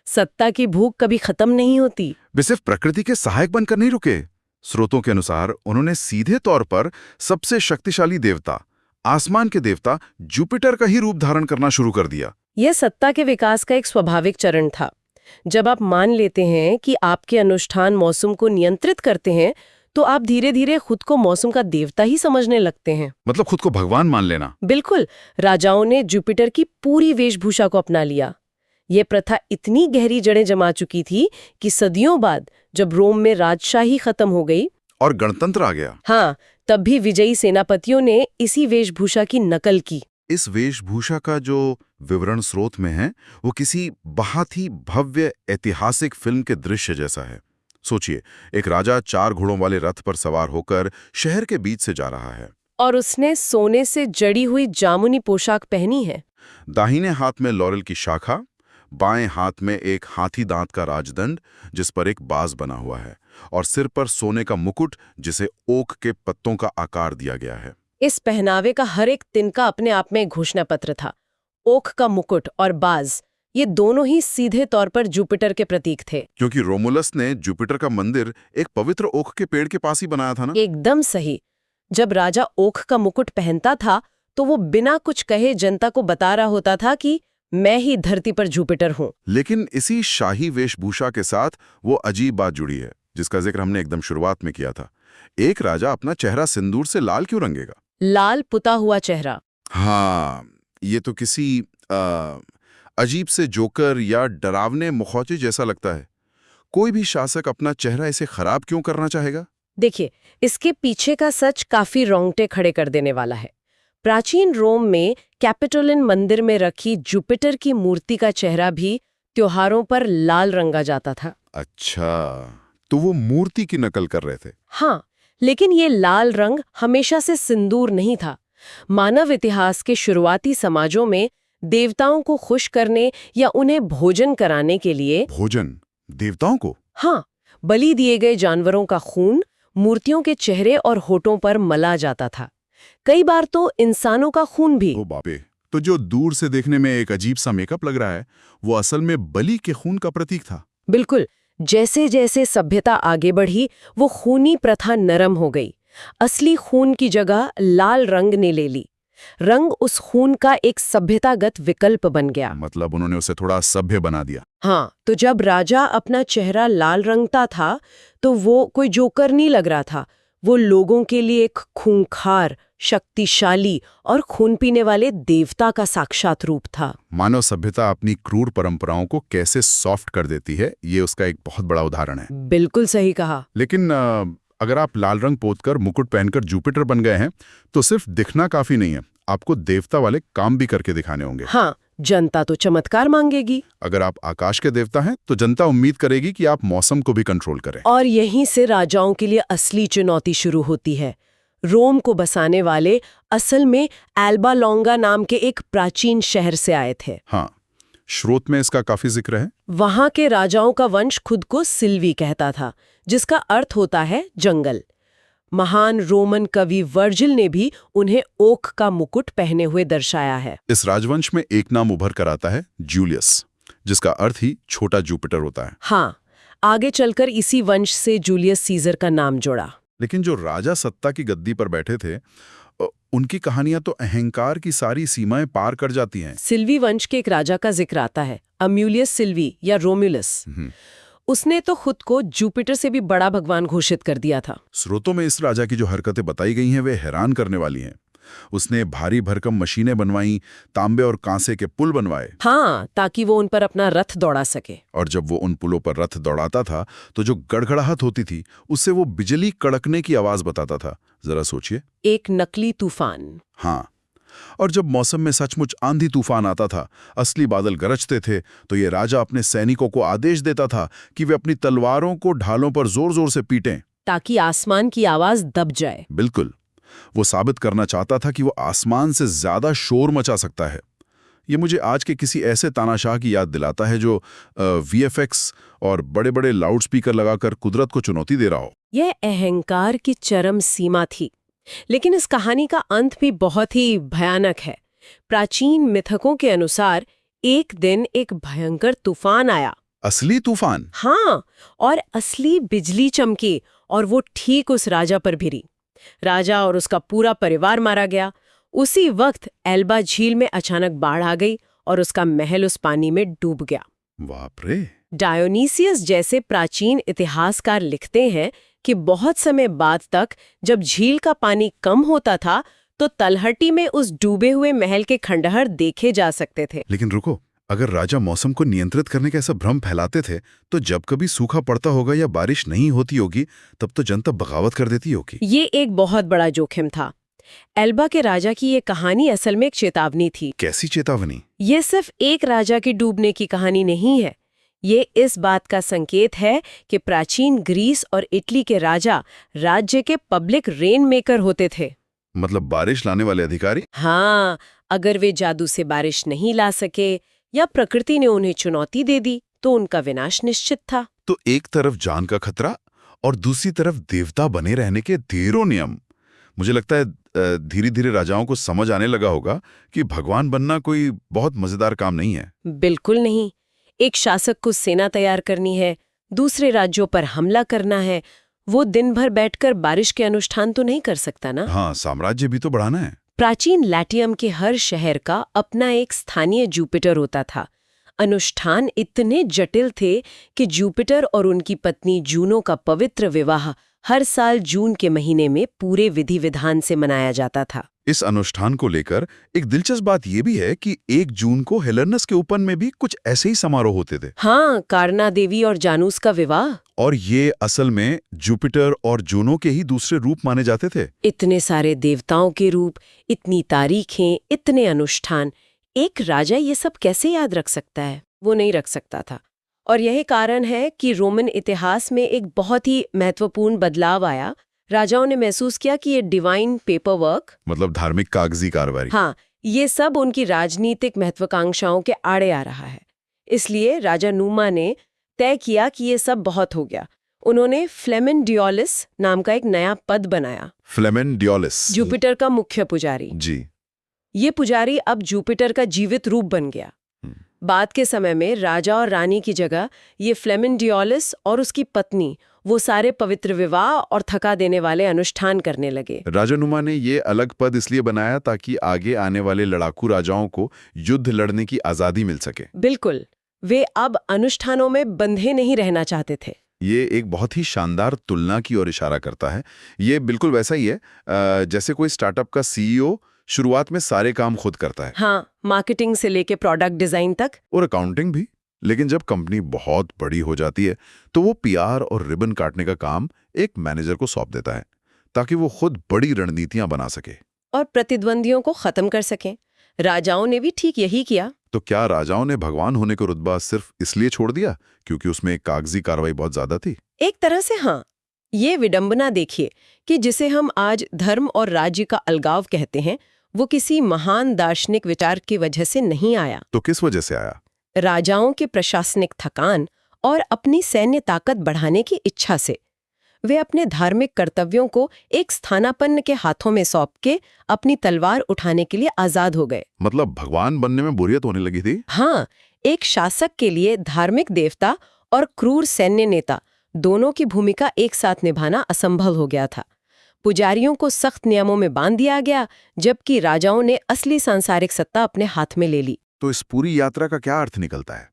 सत्ता की भूख कभी खत्म नहीं होती। वे सिर्फ प्रकृति के सहायक बनकर नहीं रुके। स्रोतों के अनुसार उन्होंने सीधे तौर पर सबसे शक्तिशाली देवता, आसमान के देवता जुपिटर का ही रूप धारण करना शुरू कर दिया। यह सत्ता के विकास का एक स्वाभाविक चरण था। जब आप मान लेते हैं कि आपके अनुष्ठान मौसम को नियंत्रित करते हैं, तो आप धीरे धीरे खुद को मौसम का देवता ही समझने लगते हैं। मतलब खुद को भगवान मान लेना। बिल्कुल। राजाओं ने जुपिटर की पूरी वेशभूषा को अपना लिया। ये प्रथा इतनी गहरी जड़ें जमा चुकी थी कि सदियों बाद जब रोम में राजशाही खत्म हो गई और गणतंत्र आ गया, हाँ, तब भी विजयी सेनापतियों ने इसी वेशभूषा की नकल की। इस वेशभूषा का जो विवरण स्रोत में है वो किसी बहुत ही भव्य ऐतिहासिक फिल्म के दृश्य जैसा है। सोचिए, एक राजा 4 घोड़ों वाले रथ पर सवार होकर शहर के बीच से जा रहा है और उसने सोने से जड़ी हुई जामुनी पोशाक पहनी है। दाहिने हाथ में लॉरेल की शाखा, बाएं हाथ में एक हाथी दांत का राजदंड जिस पर एक बाज बना हुआ है, और सिर पर सोने का मुकुट जिसे ओक के पत्तों का आकार दिया गया है। इस पहनावे का हर एक तिनका अपने आप में एक घोषणा पत्र था। ओक का मुकुट और बाज, ये दोनों ही सीधे तौर पर जुपिटर के प्रतीक थे। क्योंकि रोमुलस ने जुपिटर का मंदिर एक पवित्र ओक के पेड़ के पास ही बनाया था ना? एकदम सही। जब राजा ओक का मुकुट पहनता था तो वो बिना कुछ कहे जनता को बता रहा होता था कि मैं ही धरती पर जुपिटर हूँ। लेकिन इसी शाही वेशभूषा के साथ वो अजीब बात जुड़ी है जिसका जिक्र हमने एकदम शुरुआत में किया था। एक राजा अपना चेहरा सिंदूर से लाल क्यों रंगेगा? लाल पुता हुआ चेहरा। हाँ, ये तो किसी अजीब से जोकर या डरावने मुखौटे जैसा लगता है। कोई भी शासक अपना चेहरा ऐसे खराब क्यों करना चाहेगा? देखिए, इसके पीछे का सच काफी रोंगटे खड़े कर देने वाला है। प्राचीन रोम में कैपिटोलिन मंदिर में रखी जुपिटर की मूर्ति का चेहरा भी त्योहारों पर लाल रंगा जाता था। अच्छा, तो वो मूर्ति की नकल कर रहे थे। हाँ, लेकिन ये लाल रंग हमेशा से सिंदूर नहीं था। मानव इतिहास के शुरुआती समाजों में देवताओं को खुश करने या उन्हें भोजन कराने के लिए भोजन देवताओं को? हाँ, बलि दिए गए जानवरों का खून मूर्तियों के चेहरे और होठों पर मला जाता था। कई बार तो इंसानों का खून भी। ओ बापे, तो जो दूर से देखने में एक अजीब सा मेकअप लग रहा है वो असल में बलि के खून का प्रतीक था। बिल्कुल। जैसे जैसे सभ्यता आगे बढ़ी वो खूनी प्रथा नरम हो गई। असली खून की जगह लाल रंग ने ले ली। रंग उस खून का एक सभ्यतागत विकल्प बन गया। मतलब उन्होंने उसे थोड़ा सभ्य बना दिया। हाँ, तो जब राजा अपना चेहरा लाल रंगता था तो वो कोई जोकर नहीं लग रहा था। वो लोगों के लिए एक खूंखार, शक्तिशाली और खून पीने वाले देवता का साक्षात रूप था। मानव सभ्यता अपनी क्रूर परंपराओं को कैसे सॉफ्ट कर देती है, ये उसका एक बहुत बड़ा उदाहरण है। बिल्कुल सही कहा। लेकिन अगर आप लाल रंग पोतकर मुकुट पहनकर जुपिटर बन गए हैं तो सिर्फ दिखना काफी नहीं है, आपको देवता वाले काम भी करके दिखाने होंगे। हाँ, जनता तो चमत्कार मांगेगी। अगर आप आकाश के देवता हैं तो जनता उम्मीद करेगी कि आप मौसम को भी कंट्रोल करें। और यहीं से राजाओं के लिए असली चुनौती शुरू होती है। रोम को बसाने वाले असल में एल्बा लोंगा नाम के एक प्राचीन शहर से आए थे। हाँ, स्रोत में इसका काफी जिक्र है। वहां के राजाओं का वंश खुद को सिल्वी कहता था, जिसका अर्थ होता है जंगल। महान रोमन कवि वर्जिल ने भी उन्हें ओक का मुकुट पहने हुए दर्शाया है। इस राजवंश में एक नाम उभर कर आता है, जूलियस, जिसका अर्थ ही छोटा जुपिटर होता है। हाँ, आगे चलकर इसी वंश से जूलियस सीजर का नाम जुड़ा। लेकिन जो राजा सत्ता की गद्दी पर बैठे थे, उनकी कहानियां तो अहंकार की सारी सीमाएं पार कर जाती हैं। सिल्वी वंश के एक राजा का जिक्र आता है, अम्यूलियस सिल्वी या रोम्युलस। उसने तो खुद को जुपिटर से भी बड़ा भगवान घोषित कर दिया था। स्रोतों में इस राजा की जो हरकतें बताई गई हैं वे हैरान करने वाली हैं। उसने भारी भरकम मशीनें बनवाई, तांबे और कांसे के पुल बनवाए। हाँ, ताकि वो उन पर अपना रथ दौड़ा सके। और जब वो उन पुलों पर रथ दौड़ाता था तो जो गड़गड़ाहट होती थी उससे वो बिजली कड़कने की आवाज बताता था। जरा सोचिए, एक नकली तूफान। हाँ, और जब मौसम में सचमुच आंधी तूफान आता था, असली बादल गरजते थे, तो ये राजा अपने सैनिकों को आदेश देता था कि वे अपनी तलवारों को ढालों पर जोर जोर से पीटें, ताकि आसमान की आवाज दब जाए। बिल्कुल, वो साबित करना चाहता था कि वो आसमान से ज्यादा शोर मचा सकता है। ये मुझे आज के किसी ऐसे तानाशाह की याद दिलाता है जो वीएफएक्स और बड़े बड़े लाउडस्पीकर लगाकर कुदरत को चुनौती दे रहा हो। यह अहंकार की चरम सीमा थी। लेकिन इस कहानी का अंत भी बहुत ही भयानक है। प्राचीन मिथकों के अनुसार एक दिन एक भयंकर तूफान आया। असली तूफान? हाँ, और असली बिजली चमकी और वो ठीक उस राजा पर भिरी। राजा और उसका पूरा परिवार मारा गया। उसी वक्त एल्बा झील में अचानक बाढ़ आ गई और उसका महल उस पानी में डूब गया। बाप रे! डायोनीसियस जैसे प्राचीन इतिहासकार लिखते हैं कि बहुत समय बाद तक जब झील का पानी कम होता था तो तलहटी में उस डूबे हुए महल के खंडहर देखे जा सकते थे। लेकिन रुको, अगर राजा मौसम को नियंत्रित करने का ऐसा भ्रम फैलाते थे तो जब कभी सूखा पड़ता होगा या बारिश नहीं होती होगी तब तो जनता बगावत कर देती होगी। ये एक बहुत बड़ा जोखिम था। एल्बा के राजा की ये कहानी असल में एक चेतावनी थी। कैसी चेतावनी? ये सिर्फ एक राजा के डूबने की कहानी नहीं है। ये इस बात का संकेत है कि प्राचीन ग्रीस और इटली के राजा राज्य के पब्लिक रेन मेकर होते थे। मतलब बारिश लाने वाले अधिकारी? हाँ, अगर वे जादू से बारिश नहीं ला सके या प्रकृति ने उन्हें चुनौती दे दी तो उनका विनाश निश्चित था। तो एक तरफ जान का खतरा और दूसरी तरफ देवता बने रहने के ढेरों नियम। मुझे लगता है धीरे धीरे राजाओं को समझ आने लगा होगा कि भगवान बनना कोई बहुत मजेदार काम नहीं है। बिल्कुल नहीं। एक शासक को सेना तैयार करनी है, दूसरे राज्यों पर हमला करना है। वो दिन भर बैठकर बारिश के अनुष्ठान तो नहीं कर सकता ना। हाँ, साम्राज्य भी तो बढ़ाना है। प्राचीन लैटियम के हर शहर का अपना एक स्थानीय जुपिटर होता था। अनुष्ठान इतने जटिल थे कि जुपिटर और उनकी पत्नी जूनो का पवित्र विवाह हर साल जून के महीने में पूरे विधि विधान से मनाया जाता था। इस अनुष्ठान को लेकर एक दिलचस्प बात यह भी है कि 1 जून को हेलेनस के ओपन में भी कुछ ऐसे ही समारोह होते थे। हाँ, कारना देवी और जानूस का विवाह। और ये असल में जुपिटर और जूनो के ही दूसरे रूप माने जाते थे। इतने सारे देवताओं के रूप, इतनी तारीखें, इतने अनुष्ठान, एक राजा ये सब कैसे याद रख सकता है? वो नहीं रख सकता था। और यही कारण है कि रोमन इतिहास में एक बहुत ही महत्वपूर्ण बदलाव आया। राजाओं ने महसूस किया कि ये डिवाइन पेपर वर्क, मतलब धार्मिक कागजी कार्रवाई, हाँ, ये सब उनकी राजनीतिक महत्वाकांक्षाओं के आड़े आ रहा है। इसलिए राजा नुमा ने तय किया कि ये सब बहुत हो गया। उन्होंने फ्लेमेन डियोलिस नाम का एक नया पद बनाया। फ्लेमेन डियोलिस, जुपिटर का मुख्य पुजारी जी। ये पुजारी अब जुपिटर का जीवित रूप बन गया। बाद के समय में राजा और रानी की जगह ये फ्लेमेन डियोलिस और उसकी पत्नी वो सारे पवित्र विवाह और थका देने वाले अनुष्ठान करने लगे। राजानुमा ने ये अलग पद इसलिए बनाया ताकि आगे आने वाले लड़ाकू राजाओं को युद्ध लड़ने की आजादी मिल सके। बिल्कुल, वे अब अनुष्ठानों में बंधे नहीं रहना चाहते थे। ये एक बहुत ही शानदार तुलना की ओर इशारा करता है। ये बिल्कुल वैसा ही है जैसे कोई स्टार्टअप का सीईओ शुरुआत में सारे काम खुद करता है। हाँ, मार्केटिंग से लेके प्रोडक्ट डिजाइन तक और अकाउंटिंग भी। लेकिन जब कंपनी बहुत बड़ी हो जाती है तो वो पीआर और रिबन काटने का काम एक मैनेजर को सौंप देता है ताकि वो खुद बड़ी रणनीतियां बना सके। और प्रतिद्वंदियों को खत्म कर सकें। राजाओं ने भी ठीक यही किया। तो क्या राजाओं ने भगवान होने का रुतबा सिर्फ इसलिए छोड़ दिया क्योंकि उसमें कागजी कार्रवाई बहुत ज्यादा थी? एक तरह से हाँ। ये विडंबना देखिए कि जिसे हम आज धर्म और राज्य का अलगाव कहते हैं, वो किसी महान दार्शनिक विचार की वजह से नहीं आया। तो किस वजह से आया? राजाओं के प्रशासनिक थकान और अपनी सैन्य ताकत बढ़ाने की इच्छा से। वे अपने धार्मिक कर्तव्यों को एक स्थानापन्न के हाथों में सौंप के अपनी तलवार उठाने के लिए आजाद हो गए। मतलब भगवान बनने में बोरियत होने लगी थी? हाँ, एक शासक के लिए धार्मिक देवता और क्रूर सैन्य नेता दोनों की भूमिका एक साथ निभाना असंभव हो गया था। पुजारियों को सख्त नियमों में बांध दिया गया, जबकि राजाओं ने असली सांसारिक सत्ता अपने हाथ में ले ली। तो इस पूरी यात्रा का क्या अर्थ निकलता है?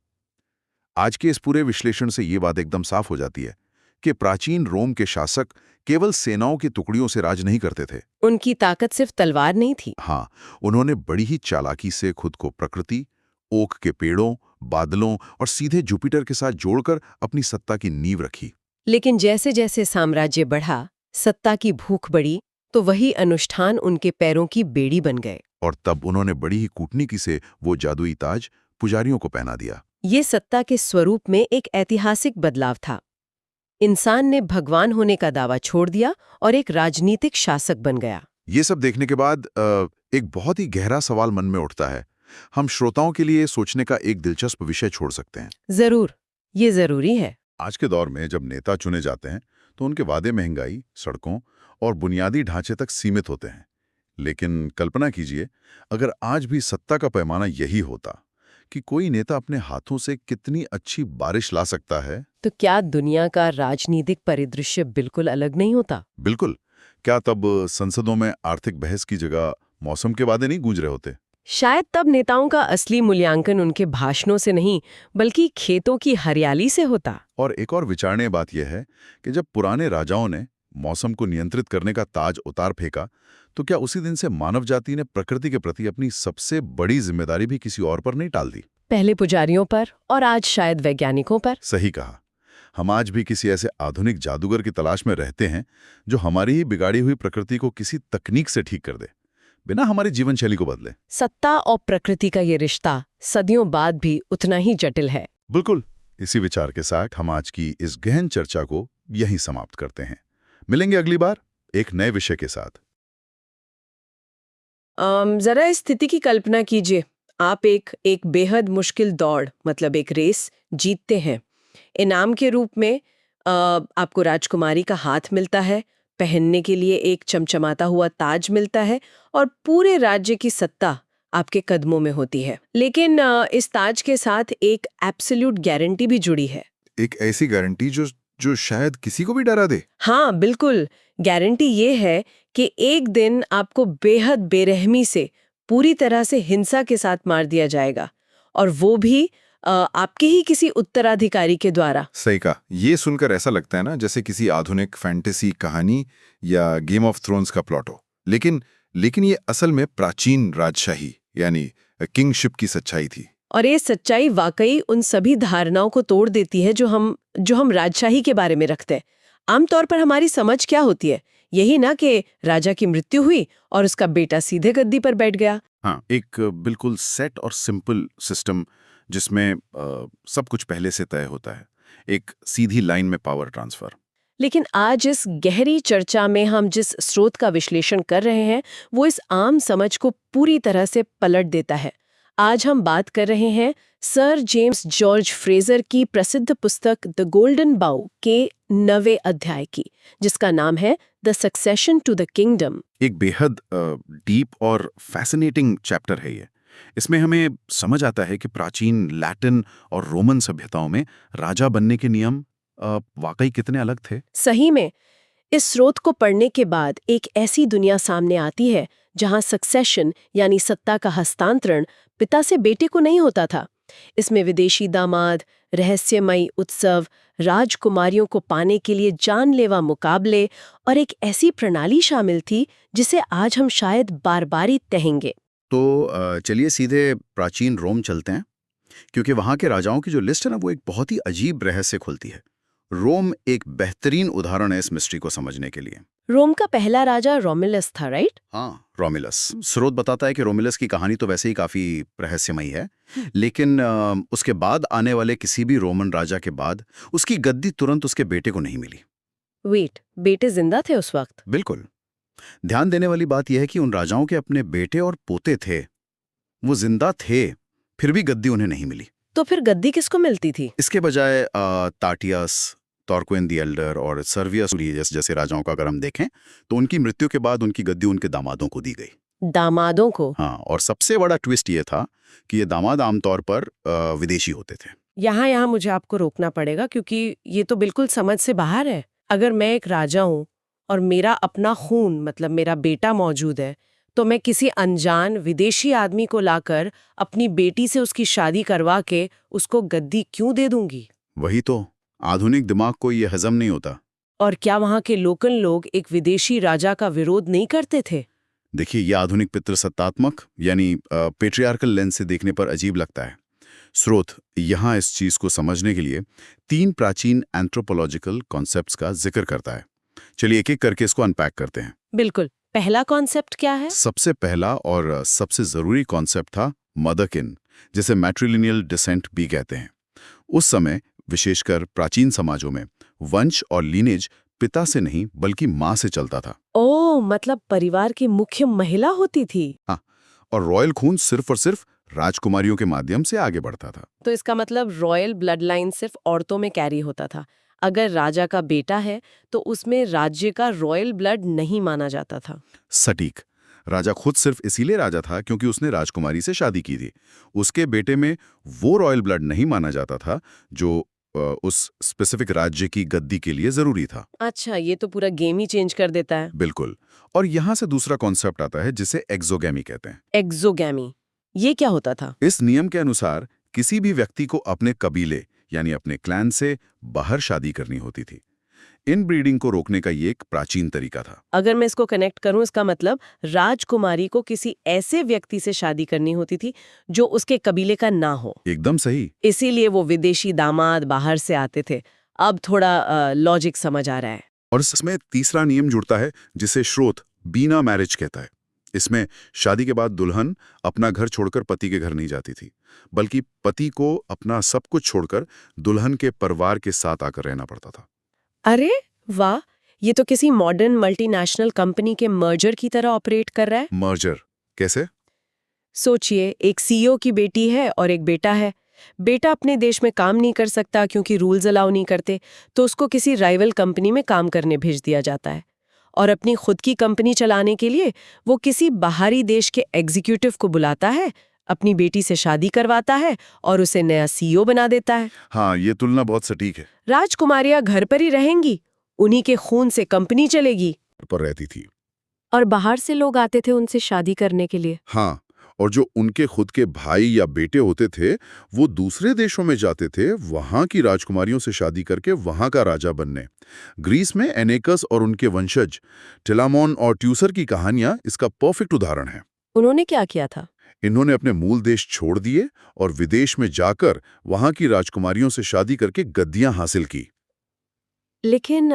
आज के इस पूरे विश्लेषण से ये बात एकदम साफ हो जाती है कि प्राचीन रोम के शासक केवल सेनाओं की टुकड़ियों से राज नहीं करते थे। उनकी ताकत सिर्फ तलवार नहीं थी। हाँ, उन्होंने बड़ी ही चालाकी से खुद को प्रकृति, ओक के पेड़ों, बादलों और सीधे जुपिटर के साथ जोड़कर अपनी सत्ता की नींव रखी। लेकिन जैसे जैसे साम्राज्य बढ़ा, सत्ता की भूख बढ़ी, तो वही अनुष्ठान उनके पैरों की बेड़ी बन गए। और तब उन्होंने बड़ी ही कूटनीति से वो जादुई ताज पुजारियों को पहना दिया। ये सत्ता के स्वरूप में एक ऐतिहासिक बदलाव था। इंसान ने भगवान होने का दावा छोड़ दिया और एक राजनीतिक शासक बन गया। ये सब देखने के बाद एक बहुत ही गहरा सवाल मन में उठता है। हम श्रोताओं के लिए सोचने का एक दिलचस्प विषय छोड़ सकते हैं। जरूर, ये जरूरी है। आज के दौर में जब नेता चुने जाते हैं तो उनके वादे महंगाई, सड़कों और बुनियादी ढांचे तक सीमित होते हैं। लेकिन कल्पना कीजिए, अगर आज भी सत्ता का पैमाना यही होता कि कोई नेता अपने हाथों से कितनी अच्छी बारिश ला सकता है, तो क्या दुनिया का राजनीतिक परिदृश्य बिल्कुल अलग नहीं होता? बिल्कुल। क्या तब संसदों में आर्थिक बहस की जगह मौसम के वादे नहीं गूंज रहे होते? शायद तब नेताओं का असली मूल्यांकन उनके भाषणों से नहीं, बल्कि खेतों की हरियाली से होता। और एक और विचारणीय बात यह है कि जब पुराने राजाओं ने मौसम को नियंत्रित करने का ताज उतार फेंका, तो क्या उसी दिन से मानव जाति ने प्रकृति के प्रति अपनी सबसे बड़ी जिम्मेदारी भी किसी और पर नहीं टाल दी? पहले पुजारियों पर और आज शायद वैज्ञानिकों पर। सही कहा। हम आज भी किसी ऐसे आधुनिक जादूगर की तलाश में रहते हैं जो हमारी ही बिगाड़ी हुई प्रकृति को किसी तकनीक से ठीक कर दे, बिना हमारी जीवन शैली को बदले। सत्ता और प्रकृति का ये रिश्ता सदियों बाद भी उतना ही जटिल है। बिल्कुल। इसी विचार के साथ हम आज की इस गहन चर्चा को यहीं समाप्त करते हैं। मिलेंगे अगली बार एक नए विषय के साथ। जरा इस स्थिति की कल्पना कीजिए। आप एक बेहद मुश्किल दौड़, मतलब एक रेस जीतते हैं। इनाम के रूप में आपको राजकुमारी का हाथ मिलता है, पहनने के लिए एक चमचमाता हुआ ताज मिलता है और पूरे राज्य की सत्ता आपके कदमों में होती है। लेकिन इस ताज के साथ एक एब्सोल्यूट गारंटी भी जुड़ी है। एक ऐसी गारंटी जो शायद किसी को भी डरा दे। हाँ, बिल्कुल। गारंटी ये है कि एक दिन आपको बेहद बेरहमी से, पूरी तरह से हिंसा के साथ मार दिया जाएगा, और वो भी आपके ही किसी उत्तराधिकारी के द्वारा। सही कहा। ये सुनकर ऐसा लगता है ना जैसे किसी आधुनिक फैंटेसी कहानी या गेम ऑफ थ्रोन्स का प्लॉट हो। लेकिन ये असल में प्राचीन राजशाही यानी किंगशिप की सच्चाई थी। और ये सच्चाई वाकई उन सभी धारणाओं को तोड़ देती है जो हम राजशाही के बारे में रखते हैं। आमतौर पर हमारी समझ क्या होती है? यही ना कि राजा की मृत्यु हुई और उसका बेटा सीधे गद्दी पर बैठ गया। हाँ, एक बिल्कुल सेट और सिंपल सिस्टम जिसमें सब कुछ पहले से तय होता है, एक सीधी लाइन में पावर ट्रांसफर। लेकिन आज इस गहरी चर्चा में हम जिस स्रोत का विश्लेषण कर रहे हैं, वो इस आम समझ को पूरी तरह से पलट देता है। आज हम बात कर रहे हैं सर जेम्स जॉर्ज फ्रेजर की प्रसिद्ध पुस्तक द गोल्डन बाउ के 9वें अध्याय की, जिसका नाम है the succession to the kingdom. एक बेहद डीप और फैसिनेटिंग चैप्टर है ये। इसमें हमें समझ आता है कि प्राचीन लैटिन और रोमन सभ्यताओं में राजा बनने के नियम वाकई कितने अलग थे। सही में, इस स्रोत को पढ़ने के बाद एक ऐसी दुनिया सामने आती है जहां सक्सेशन यानी सत्ता का हस्तांतरण पिता से बेटे को नहीं होता था। इसमें विदेशी दामाद, रहस्यमयी उत्सव, राजकुमारियों को पाने के लिए जानलेवा मुकाबले और एक ऐसी प्रणाली शामिल थी जिसे आज हम शायद बार-बार तहेंगे। तो चलिए सीधे प्राचीन रोम चलते हैं, क्योंकि वहाँ के राजाओं की जो लिस्ट है ना, वो एक बहुत ही अजीब रहस्य खुलती है। रोम एक बेहतरीन उदाहरण है इस मिस्ट्री को समझने के लिए। रोम का पहला राजा रोमिलस था, राइट? हाँ, रोमिलस। स्रोत बताता है कि रोमिलस की कहानी तो वैसे ही काफी रहस्यमयी है, लेकिन उसके बाद आने वाले किसी भी रोमन राजा के बाद उसकी गद्दी तुरंत उसके बेटे को नहीं मिली। वेट, बेटे जिंदा थे उस वक्त? बिल्कुल। ध्यान देने वाली बात यह है कि उन राजाओं के अपने बेटे और पोते थे, वो जिंदा थे, फिर भी गद्दी उन्हें नहीं मिली। तो फिर गद्दी किसको मिलती थी? इसके बजाय ताटियस, टॉर्क्वेन द एल्डर और सर्वियस जूलियस जैसे राजाओं का अगर हम देखें तो उनकी मृत्यु के बाद उनकी गद्दी उनके दामादों को दी गई। दामादों को? हाँ, और सबसे बड़ा ट्विस्ट ये था कि ये दामाद आमतौर पर विदेशी होते थे। यहाँ मुझे आपको रोकना पड़ेगा क्योंकि ये तो बिल्कुल समझ से बाहर है। अगर मैं एक राजा हूँ और मेरा अपना खून मतलब मेरा बेटा मौजूद है, तो मैं किसी अनजान विदेशी आदमी को लाकर अपनी बेटी से उसकी शादी करवा के उसको गद्दी क्यों दे दूंगी? वही तो, आधुनिक दिमाग को ये हजम नहीं होता। और क्या वहाँ के लोकल लोग एक विदेशी राजा का विरोध नहीं करते थे? देखिए, ये आधुनिक पितृसत्तात्मक यानी पेट्रियार्कल लेंस से देखने पर अजीब लगता है। स्रोत यहाँ इस चीज को समझने के लिए 3 प्राचीन एंथ्रोपोलॉजिकल कॉन्सेप्ट्स का जिक्र करता है। चलिए एक एक करके इसको अनपैक करते हैं। बिल्कुल। पहला कॉन्सेप्ट क्या है? सबसे पहला और सबसे जरूरी कॉन्सेप्ट था मदरकिन, जिसे मैट्रिलिनियल डिसेंट भी कहते हैं। उस समय विशेषकर प्राचीन समाजों में वंश और लीनेज पिता से नहीं बल्कि माँ से चलता था। ओह, मतलब परिवार की मुख्य महिला होती थी। हाँ, और रॉयल खून सिर्फ और सिर्फ राजकुमारियों के माध्यम से आगे बढ़ता था। तो इसका मतलब रॉयल ब्लड लाइन सिर्फ औरतों में कैरी होता था। अगर राजा का बेटा है तो उसमें राज्य का रॉयल ब्लड नहीं माना जाता था। सटीक। राजा खुद सिर्फ इसीलिए राजा था क्योंकि उसने राजकुमारी से शादी की थी। उसके बेटे में वो रॉयल ब्लड नहीं माना जाता था जो उस स्पेसिफिक राज्य की गद्दी के लिए जरूरी था। अच्छा, ये तो पूरा गेम ही चेंज कर देता है। बिल्कुल। और यहाँ से दूसरा कॉन्सेप्ट आता है जिसे एक्सोगैमी कहते हैं। एक्सोगैमी, ये क्या होता था? इस नियम के अनुसार किसी भी व्यक्ति को अपने कबीले यानी अपने क्लैन से बाहर शादी करनी होती थी। इन ब्रीडिंग को रोकने का ये एक प्राचीन तरीका था। अगर मैं इसको कनेक्ट करूं, इसका मतलब राजकुमारी को किसी ऐसे व्यक्ति से शादी करनी होती थी जो उसके कबीले का ना हो। एकदम सही। इसीलिए वो विदेशी दामाद बाहर से आते थे। अब थोड़ा लॉजिक समझ आ रहा है। और इसमें तीसरा नियम जुड़ता है जिसे स्रोत बीना मैरिज कहता है। इसमें शादी के बाद दुल्हन अपना घर छोड़कर पति के घर नहीं जाती थी, बल्कि पति को अपना सब कुछ छोड़कर दुल्हन के परिवार के साथ आकर रहना पड़ता था। अरे वाह, ये तो किसी मॉडर्न मल्टीनेशनल कंपनी के मर्जर की तरह ऑपरेट कर रहा है। मर्जर कैसे? सोचिए, एक सीईओ की बेटी है और एक बेटा है। बेटा अपने देश में काम नहीं कर सकता क्योंकि रूल्स अलाउ नहीं करते, तो उसको किसी राइवल कंपनी में काम करने भेज दिया जाता है। और अपनी खुद की कंपनी चलाने के लिए वो किसी बाहरी देश के एग्जीक्यूटिव को बुलाता है, अपनी बेटी से शादी करवाता है और उसे नया सीईओ बना देता है। हाँ, ये तुलना बहुत सटीक है। राजकुमारियां घर पर ही रहेंगी, उन्हीं के खून से कंपनी चलेगी। पर रहती थी। और बाहर से लोग आते थे उनसे शादी करने के लिए। हाँ, और जो उनके खुद के भाई या बेटे होते थे वो दूसरे देशों में जाते थे वहां की राजकुमारियों से शादी करके वहां का राजा बनने। ग्रीस में एनेकस और उनके वंशज टेलामोन और ट्यूसर की कहानियां इसका परफेक्ट उदाहरण है। उन्होंने क्या किया था? इन्होंने अपने मूल देश छोड़ दिए और विदेश में जाकर वहां की राजकुमारियों से शादी करके गद्दियां हासिल की। लेकिन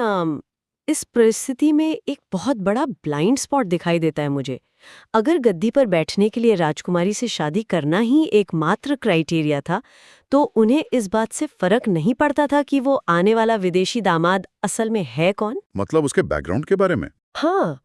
इस परिस्थिति में एक बहुत बड़ा ब्लाइंड स्पॉट दिखाई देता है मुझे। अगर गद्दी पर बैठने के लिए राजकुमारी से शादी करना ही एकमात्र क्राइटेरिया था, तो उन्हें इस बात से फर्क नहीं पड़ता था कि वो आने वाला विदेशी दामाद असल में है कौन? मतलब उसके बैकग्राउंड के बारे में? हाँ,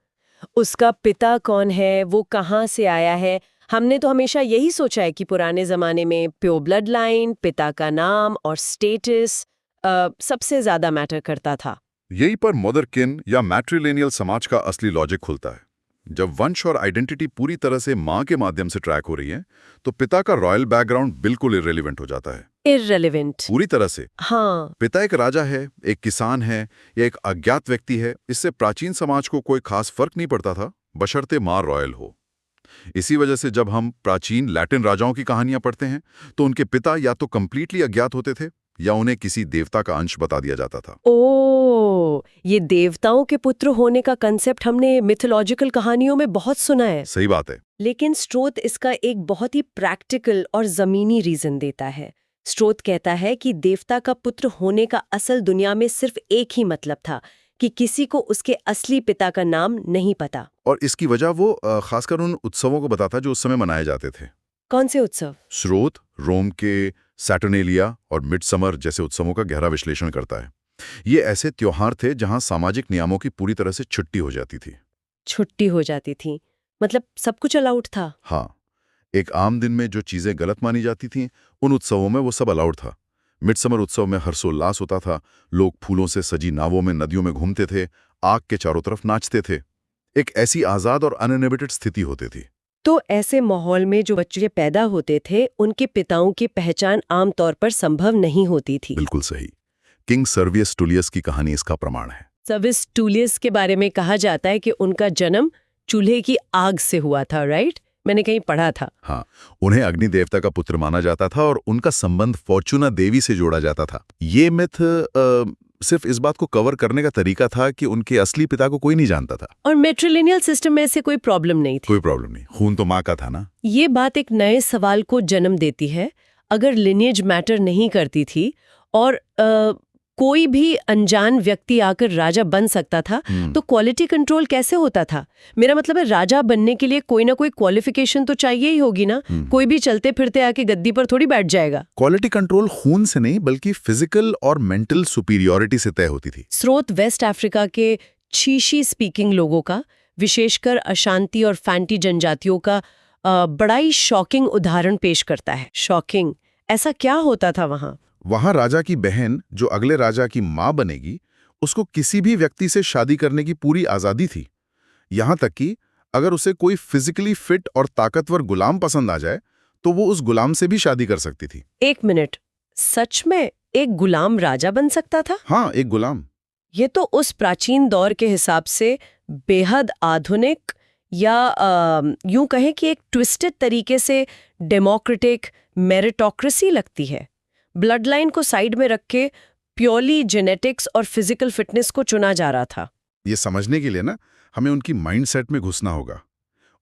उसका पिता कौन है, वो कहाँ से आया है। हमने तो हमेशा यही सोचा है कि पुराने जमाने में प्योर ब्लड लाइन, पिता का नाम और स्टेटस सबसे ज्यादा मैटर करता था। यही पर मदरकिन या मैट्रिलिनियल समाज का असली लॉजिक खुलता है। जब वंश और आइडेंटिटी पूरी तरह से माँ के माध्यम से ट्रैक हो रही है तो पिता का रॉयल बैकग्राउंड बिल्कुल इररिलेवेंट हो जाता है। इररिलेवेंट? पूरी तरह से। हाँ। पिता एक राजा है, एक किसान है या एक अज्ञात व्यक्ति है, इससे प्राचीन समाज को कोई खास फर्क नहीं पड़ता था, बशर्ते माँ रॉयल हो। इसी वजह से जब हम प्राचीन लैटिन राजाओं की कहानियां पढ़ते हैं तो उनके पिता या तो कंप्लीटली अज्ञात होते थे या उन्हें किसी देवता का अंश बता दिया जाता था। ओह, ये देवताओं के पुत्र होने का कंसेप्ट हमने मिथोलॉजिकल कहानियों में बहुत सुना है। सही बात है। लेकिन स्रोत इसका एक बहुत ही प्रैक्टिकल और जमीनी रीजन देता है। स्रोत कहता है कि देवता का पुत्र होने का असल दुनिया में सिर्फ एक ही मतलब था कि किसी को उसके असली पिता का नाम नहीं पता। और इसकी वजह वो खासकर उन उत्सवों को बताता जो उस समय मनाए जाते थे। कौन से उत्सव? स्रोत रोम के सैटर्नेलिया और मिडसमर जैसे उत्सवों का गहरा विश्लेषण करता है। ये ऐसे त्योहार थे जहां सामाजिक नियमों की पूरी तरह से छुट्टी हो जाती थी। छुट्टी हो जाती थी मतलब सब कुछ अलाउड था। हाँ, एक आम दिन में जो चीजें गलत मानी जाती थीं, उन उत्सवों में वो सब अलाउड था। मिडसमर उत्सव में हर्षोल्लास होता था, लोग फूलों से सजी नावों में नदियों में घूमते थे, आग के चारों तरफ नाचते थे। एक ऐसी आजाद और अनइनहिबिटेड स्थिति होती थी। तो ऐसे माहौल में जो बच्चे पैदा होते थे उनके पिताओं की पहचान आमतौर पर संभव नहीं होती थी। बिल्कुल सही। किंग सर्वियस टुलियस की कहानी इसका प्रमाण है। सर्विस टूलियस के बारे में कहा जाता है कि उनका जन्म चूल्हे की आग से हुआ था, राइट? मैंने कहीं पढ़ा था। हाँ, उन्हें अग्नि देवता का पुत्र माना जाता था और उनका संबंध फॉर्चूना देवी से जोड़ा जाता था। ये मिथ सिर्फ इस बात को कवर करने का तरीका था कि उनके असली पिता को कोई नहीं जानता था। और मैट्रिलिनियल सिस्टम में ऐसे कोई प्रॉब्लम नहीं थी। कोई प्रॉब्लम नहीं, खून तो माँ का था ना। ये बात एक नए सवाल को जन्म देती है। अगर लिनिएज मैटर नहीं करती थी और कोई भी अनजान व्यक्ति आकर राजा बन सकता था, तो क्वालिटी कंट्रोल कैसे होता था? मेरा मतलब है राजा बनने के लिए कोई ना कोई क्वालिफिकेशन तो चाहिए ही होगी ना। कोई भी चलते फिरते आके गद्दी पर थोड़ी बैठ जाएगा। क्वालिटी कंट्रोल खून से नहीं बल्कि फिजिकल और मेंटल सुपीरियॉरिटी से तय होती थी। स्रोत वेस्ट अफ्रीका के चीशी स्पीकिंग लोगों का, विशेषकर अशांति और फैंटी जनजातियों का बड़ा ही शॉकिंग उदाहरण पेश करता है। शॉकिंग, ऐसा क्या होता था वहां? वहां राजा की बहन जो अगले राजा की मां बनेगी, उसको किसी भी व्यक्ति से शादी करने की पूरी आजादी थी। यहां तक कि अगर उसे कोई फिजिकली फिट और ताकतवर गुलाम पसंद आ जाए तो वो उस गुलाम से भी शादी कर सकती थी। एक मिनट, सच में एक गुलाम राजा बन सकता था? हाँ, एक गुलाम। ये तो उस प्राचीन दौर के हिसाब से बेहद आधुनिक या यूं कहें कि एक ट्विस्टेड तरीके से डेमोक्रेटिक मेरिटोक्रेसी लगती है। ब्लड लाइन को साइड में रख के प्योरली जेनेटिक्स और फिजिकल फिटनेस को चुना जा रहा था। ये समझने के लिए ना हमें उनकी माइंडसेट में घुसना होगा।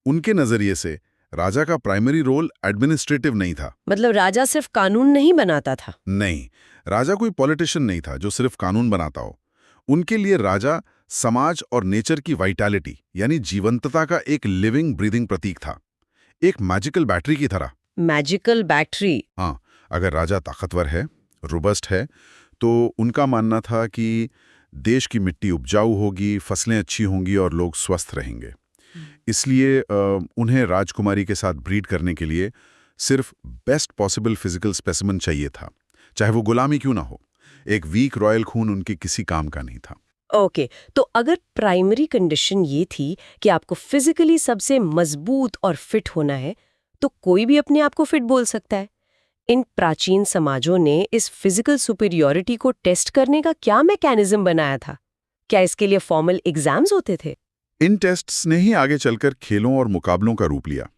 उनके नजरिए से राजा का प्राइमरी रोल एडमिनिस्ट्रेटिव नहीं था। मतलब राजा सिर्फ कानून नहीं बनाता था? नहीं, राजा कोई पॉलिटिशियन नहीं था जो सिर्फ कानून बनाता हो। उनके लिए राजा समाज और नेचर की वाइटैलिटी यानी जीवंतता का एक लिविंग ब्रीदिंग प्रतीक था, एक मैजिकल बैटरी की तरह। Magical battery? हाँ, अगर राजा ताकतवर है, रोबस्ट है, तो उनका मानना था कि देश की मिट्टी उपजाऊ होगी, फसलें अच्छी होंगी और लोग स्वस्थ रहेंगे। इसलिए उन्हें राजकुमारी के साथ ब्रीड करने के लिए सिर्फ बेस्ट पॉसिबल फिजिकल स्पेसिमन चाहिए था, चाहे वो गुलामी क्यों ना हो। एक वीक रॉयल खून उनके किसी काम का नहीं था। ओके, तो अगर प्राइमरी कंडीशन ये थी कि आपको फिजिकली सबसे मजबूत और फिट होना है, तो कोई भी अपने आप को फिट बोल सकता है। इन प्राचीन समाजों ने इस फिजिकल सुपीरियॉरिटी को टेस्ट करने का क्या मैकेनिज्म बनाया था? क्या इसके लिए फॉर्मल एग्जाम्स होते थे? इन टेस्ट्स ने ही आगे चलकर खेलों और मुकाबलों का रूप लिया।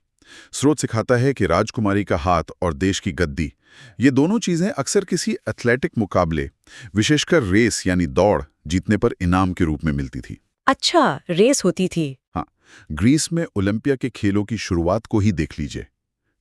स्रोत सिखाता है कि राजकुमारी का हाथ और देश की गद्दी, ये दोनों चीजें अक्सर किसी एथलेटिक मुकाबले, विशेषकर रेस यानी दौड़ जीतने पर इनाम के रूप में मिलती थी। अच्छा, रेस होती थी? हाँ, ग्रीस में ओलंपिया के खेलों की शुरुआत को ही देख लीजिए।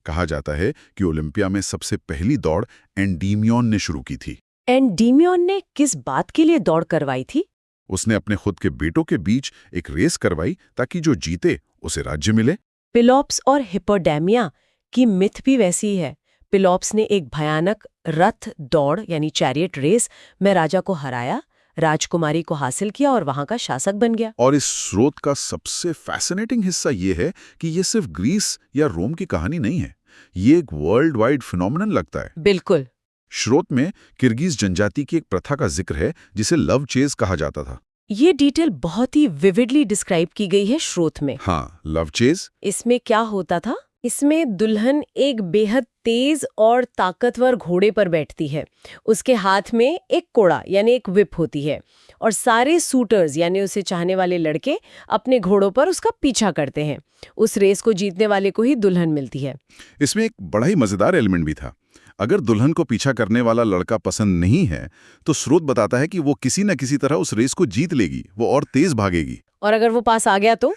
कहा जाता है कि ओलंपिया में सबसे पहली दौड़ एंडीमियन ने शुरू की थी। एंडीमियन ने किस बात के लिए दौड़ करवाई थी? उसने अपने खुद के बेटों के बीच एक रेस करवाई ताकि जो जीते उसे राज्य मिले। पेलोप्स और हिप्पोडेमिया की मिथ भी वैसी ही है। पेलोप्स ने एक भयानक रथ दौड़ यानी चैरियट रेस में राजा को हराया, राजकुमारी को हासिल किया और वहां का शासक बन गया। और इस स्रोत का सबसे फैसिनेटिंग हिस्सा ये है कि ये सिर्फ ग्रीस या रोम की कहानी नहीं है, ये एक वर्ल्ड वाइड फिनोमिनन लगता है। बिल्कुल। स्रोत में किर्गिज जनजाति की एक प्रथा का जिक्र है जिसे लव चेज कहा जाता था। ये डिटेल बहुत ही विविडली डिस्क्राइब की गई है स्रोत में। हाँ, लव चेज। इसमें क्या होता था? इसमें दुल्हन एक बेहद तेज और ताकतवर घोड़े पर बैठती है। उसके हाथ में एक कोड़ा यानी एक विप होती है और सारे सूटर्स यानी उसे चाहने वाले लड़के अपने घोड़ों पर उसका पीछा करते हैं। उस रेस को जीतने वाले को ही दुल्हन मिलती है। इसमें एक बड़ा ही मजेदार एलिमेंट भी था। अगर दुल्हन को पीछा करने वाला लड़का पसंद नहीं है तो स्रोत बताता है कि वो किसी न किसी तरह उस रेस को जीत लेगी, वो और तेज भागेगी। और अगर वो पास आ गया तो?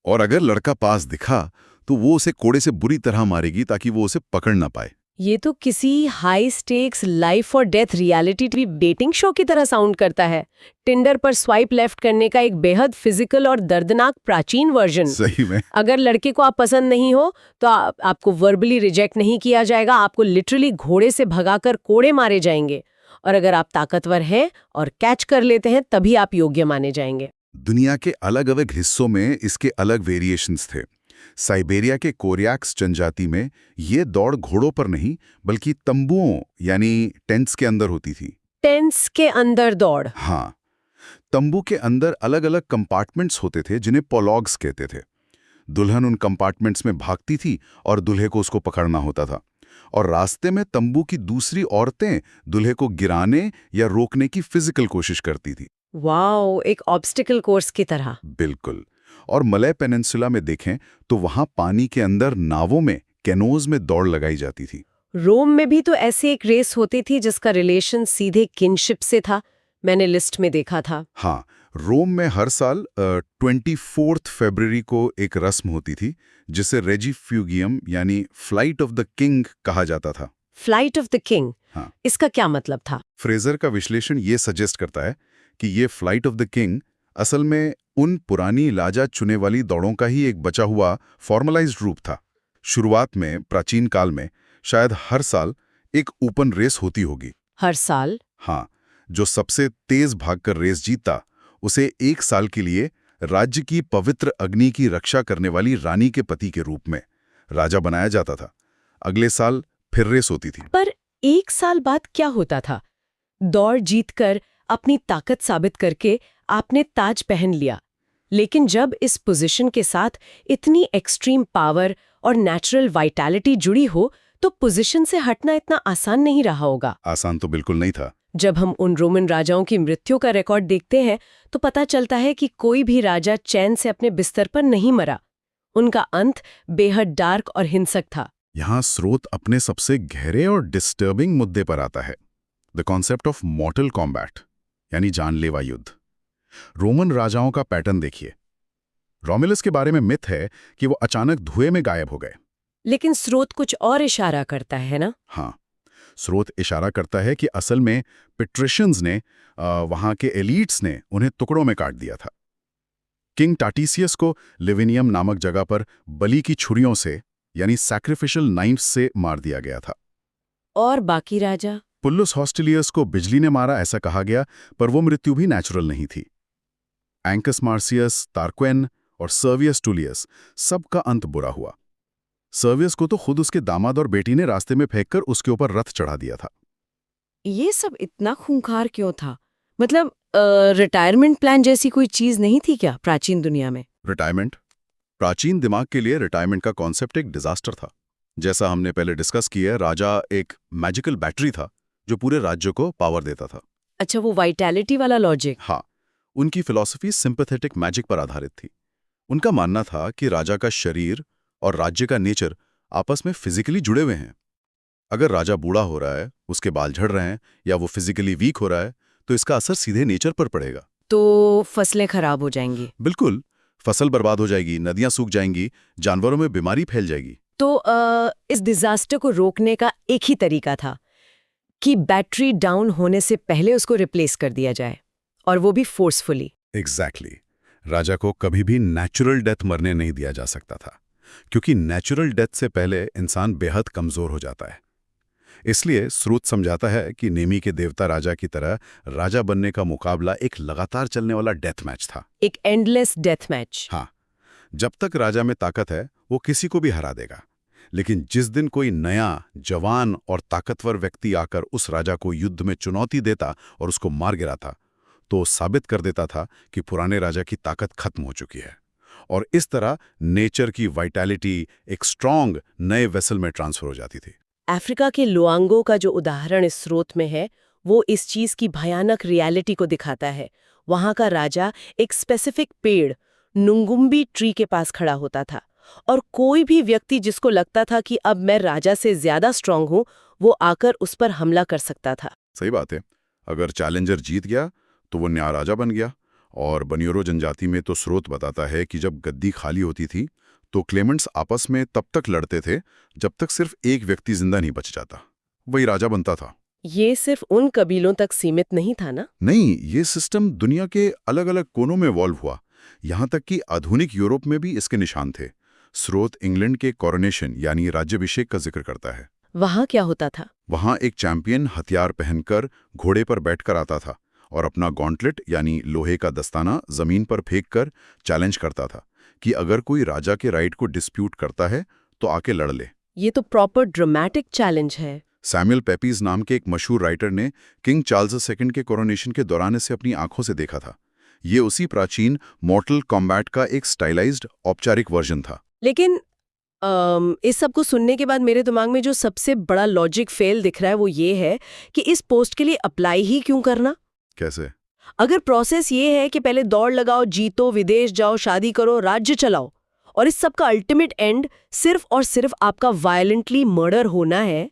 और अगर लड़का पास दिखा तो वो उसे कोड़े से बुरी तरह मारेगी ताकि वो उसे पकड़ ना पाए। ये तो किसी हाई स्टेक्स लाइफ और death reality TV dating show की तरह साउंड करता है। टिंडर पर स्वाइप लेफ्ट करने का एक बेहद फिजिकल और दर्दनाक प्राचीन वर्जन। सही में। अगर लड़के को आप पसंद नहीं हो तो आपको वर्बली रिजेक्ट नहीं किया जाएगा, आपको लिटरली घोड़े से भगाकर कोड़े मारे जाएंगे। और अगर आप ताकतवर हैं और कैच कर लेते हैं तभी आप योग्य माने जाएंगे। दुनिया के अलग अलग हिस्सों में इसके अलग वेरिएशंस थे। साइबेरिया के कोरियाक्स जनजाति में ये दौड़ घोड़ों पर नहीं बल्कि तंबुओं यानी टेंट्स के अंदर होती थी। टेंट्स के अंदर दौड़? हाँ, तंबू के अंदर अलग अलग कंपार्टमेंट्स होते थे जिन्हें पोलॉग्स कहते थे। दुल्हन उन कंपार्टमेंट्स में भागती थी और दूल्हे को उसको पकड़ना होता था, और रास्ते में तंबू की दूसरी औरतें दूल्हे को गिराने या रोकने की फिजिकल कोशिश करती थी। वाओ, एक ऑब्स्टिकल कोर्स की तरह। बिल्कुल। और मलय पेनिनसुला में देखें तो वहां पानी के अंदर नावों में, कैनोज में दौड़ लगाई जाती थी। रोम में भी तो ऐसी एक रेस होती थी जिसका रिलेशन सीधे किनशिप से था, मैंने लिस्ट में देखा था। हाँ, रोम में हर साल 24 फरवरी को एक रस्म होती थी जिसे रेजिफ्यूगियम यानी फ्लाइट ऑफ द किंग कहा जाता था। Flight of the king? हाँ। इसका क्या मतलब था? फ्रेजर का विश्लेषण ये सजेस्ट करता है कि ये फ्लाइट ऑफ द किंग असल में उन पुरानी लाजा चुने वाली दौड़ों का ही एक बचा हुआ फॉर्मलाइज्ड रूप था। शुरुआत में प्राचीन काल में शायद हर साल एक ओपन रेस होती होगी। हर साल? हाँ, जो सबसे तेज भागकर रेस जीतता उसे 1 साल के लिए राज्य की पवित्र अग्नि की रक्षा करने वाली रानी के पति के रूप में राजा बनाया जाता था। अगले साल फिर रेस होती थी। पर 1 साल बाद क्या होता था? दौड़ जीतकर अपनी ताकत साबित करके आपने ताज पहन लिया, लेकिन जब इस पोजीशन के साथ इतनी एक्सट्रीम पावर और नेचुरल वाइटैलिटी जुड़ी हो तो पोजीशन से हटना इतना आसान नहीं रहा होगा। आसान तो बिल्कुल नहीं था। जब हम उन रोमन राजाओं की मृत्यु का रिकॉर्ड देखते हैं तो पता चलता है कि कोई भी राजा चैन से अपने बिस्तर पर नहीं मरा। उनका अंत बेहद डार्क और हिंसक था। यहाँ स्रोत अपने सबसे गहरे और डिस्टर्बिंग मुद्दे पर आता है, द कॉन्सेप्ट ऑफ मॉर्टल कॉम्बैट यानी जानलेवा युद्ध। रोमन राजाओं का पैटर्न देखिए। रोमुलस के बारे में मिथ है कि वो अचानक धुएं में गायब हो गए, लेकिन स्रोत कुछ और इशारा करता है ना? हाँ, स्रोत इशारा करता है कि असल में पेट्रिशियंस ने, वहां के एलीट्स ने उन्हें टुकड़ों में काट दिया था। किंग टाटिसियस को लिविनियम नामक जगह पर बलि की छुरियों से यानी सैक्रिफिशियल नाइफ्स से मार दिया गया था। और बाकी राजा? पुल्लुस हॉस्टिलियस को बिजली ने मारा ऐसा कहा गया, पर वो मृत्यु भी नेचुरल नहीं थी। एंकस मार्सियस, तार्क्वेन और सर्वियस टूलियस, सबका अंत बुरा हुआ। सर्वियस को तो खुद उसके दामाद और बेटी ने रास्ते में फेंककर उसके ऊपर रथ चढ़ा दिया था। ये सब इतना खूंखार क्यों था? मतलब रिटायरमेंट प्लान जैसी कोई चीज नहीं थी क्या प्राचीन दुनिया में? रिटायरमेंट? प्राचीन दिमाग के लिए रिटायरमेंट का कॉन्सेप्ट एक डिजास्टर था। जैसा हमने पहले डिस्कस किया, राजा एक मैजिकल बैटरी था जो पूरे राज्य को पावर देता था। अच्छा, वो वाइटैलिटी वाला लॉजिक। हाँ, उनकी फिलॉसफी सिंपैथेटिक मैजिक पर आधारित थी। उनका मानना था कि राजा का शरीर और राज्य का नेचर आपस में फिजिकली जुड़े हुए हैं। अगर राजा बूढ़ा हो रहा है, उसके बाल झड़ रहे हैं या वो फिजिकली वीक हो रहा है तो इसका असर सीधे नेचर पर पड़ेगा। तो फसलें खराब हो जाएंगी? बिल्कुल, फसल बर्बाद हो जाएगी, नदियां सूख जाएंगी, जानवरों में बीमारी फैल जाएगी। तो इस डिजास्टर को रोकने का एक ही तरीका था कि बैटरी डाउन होने से पहले उसको रिप्लेस कर दिया जाए, और वो भी फोर्सफुली। एग्जैक्टली। राजा को कभी भी नेचुरल डेथ मरने नहीं दिया जा सकता था, क्योंकि नेचुरल डेथ से पहले इंसान बेहद कमजोर हो जाता है। इसलिए स्रोत समझाता है कि नेमी के देवता राजा की तरह राजा बनने का मुकाबला एक लगातार चलने वाला डेथ मैच था। एक एंडलेस डेथ मैच। हाँ, जब तक राजा में ताकत है वो किसी को भी हरा देगा, लेकिन जिस दिन कोई नया, जवान और ताकतवर व्यक्ति आकर उस राजा को युद्ध में चुनौती देता और उसको मार गिराता, तो साबित कर देता था कि पुराने राजा की ताकत खत्म हो चुकी है। और इस तरह नेचर की वाइटैलिटी एक स्ट्रॉन्ग नए वेसल में ट्रांसफर हो जाती थी। अफ्रीका के लुआंगो का जो उदाहरण इस स्रोत में है वो इस चीज की भयानक रियलिटी को दिखाता है। वहां का राजा एक स्पेसिफिक पेड़, नुंगुम्बी ट्री के पास खड़ा होता था, और कोई भी व्यक्ति जिसको लगता था कि अब मैं राजा से ज्यादा स्ट्रांग हूं, वो आकर उस पर हमला कर सकता था। सही बात है। अगर चैलेंजर जीत गया तो वो नया राजा बन गया। और बनियोरो जनजाति में तो स्रोत बताता है कि जब गद्दी खाली होती थी तो क्लेमेंट्स आपस में तब तक लड़ते थे जब तक सिर्फ एक व्यक्ति जिंदा नहीं बच जाता, वही राजा बनता था। ये सिर्फ उन कबीलों तक सीमित नहीं था ना? नहीं, ये सिस्टम दुनिया के अलग अलग कोनों में इवॉल्व हुआ, यहाँ तक कि आधुनिक यूरोप में भी इसके निशान थे। स्रोत इंग्लैंड के कोरोनेशन यानी राज्याभिषेक का जिक्र करता है। वहाँ क्या होता था? वहाँ एक चैंपियन हथियार पहनकर घोड़े पर बैठकर आता था और अपना गॉन्टलेट यानी लोहे का दस्ताना जमीन पर फेंककर चैलेंज करता था कि अगर कोई राजा के राइट को डिस्प्यूट करता है तो आके लड़ ले। ये तो प्रॉपर ड्रामेटिक चैलेंज है। सैमुअल पेपीज नाम के एक मशहूर राइटर ने किंग चार्ल्स II के कोरोनेशन के दौरान इसे अपनी आंखों से देखा था। ये उसी प्राचीन मॉर्टल कॉम्बैट का एक स्टाइलाइज्ड औपचारिक वर्जन था। लेकिन इस सब को सुनने के बाद मेरे दिमाग में जो सबसे बड़ा लॉजिक फेल दिख रहा है वो ये है कि इस पोस्ट के लिए अप्लाई ही क्यों करना? कैसे? अगर प्रोसेस ये है कि पहले दौड़ लगाओ, जीतो, विदेश जाओ, शादी करो, राज्य चलाओ, और इस सब का अल्टीमेट एंड सिर्फ और सिर्फ आपका वायलेंटली मर्डर होना है,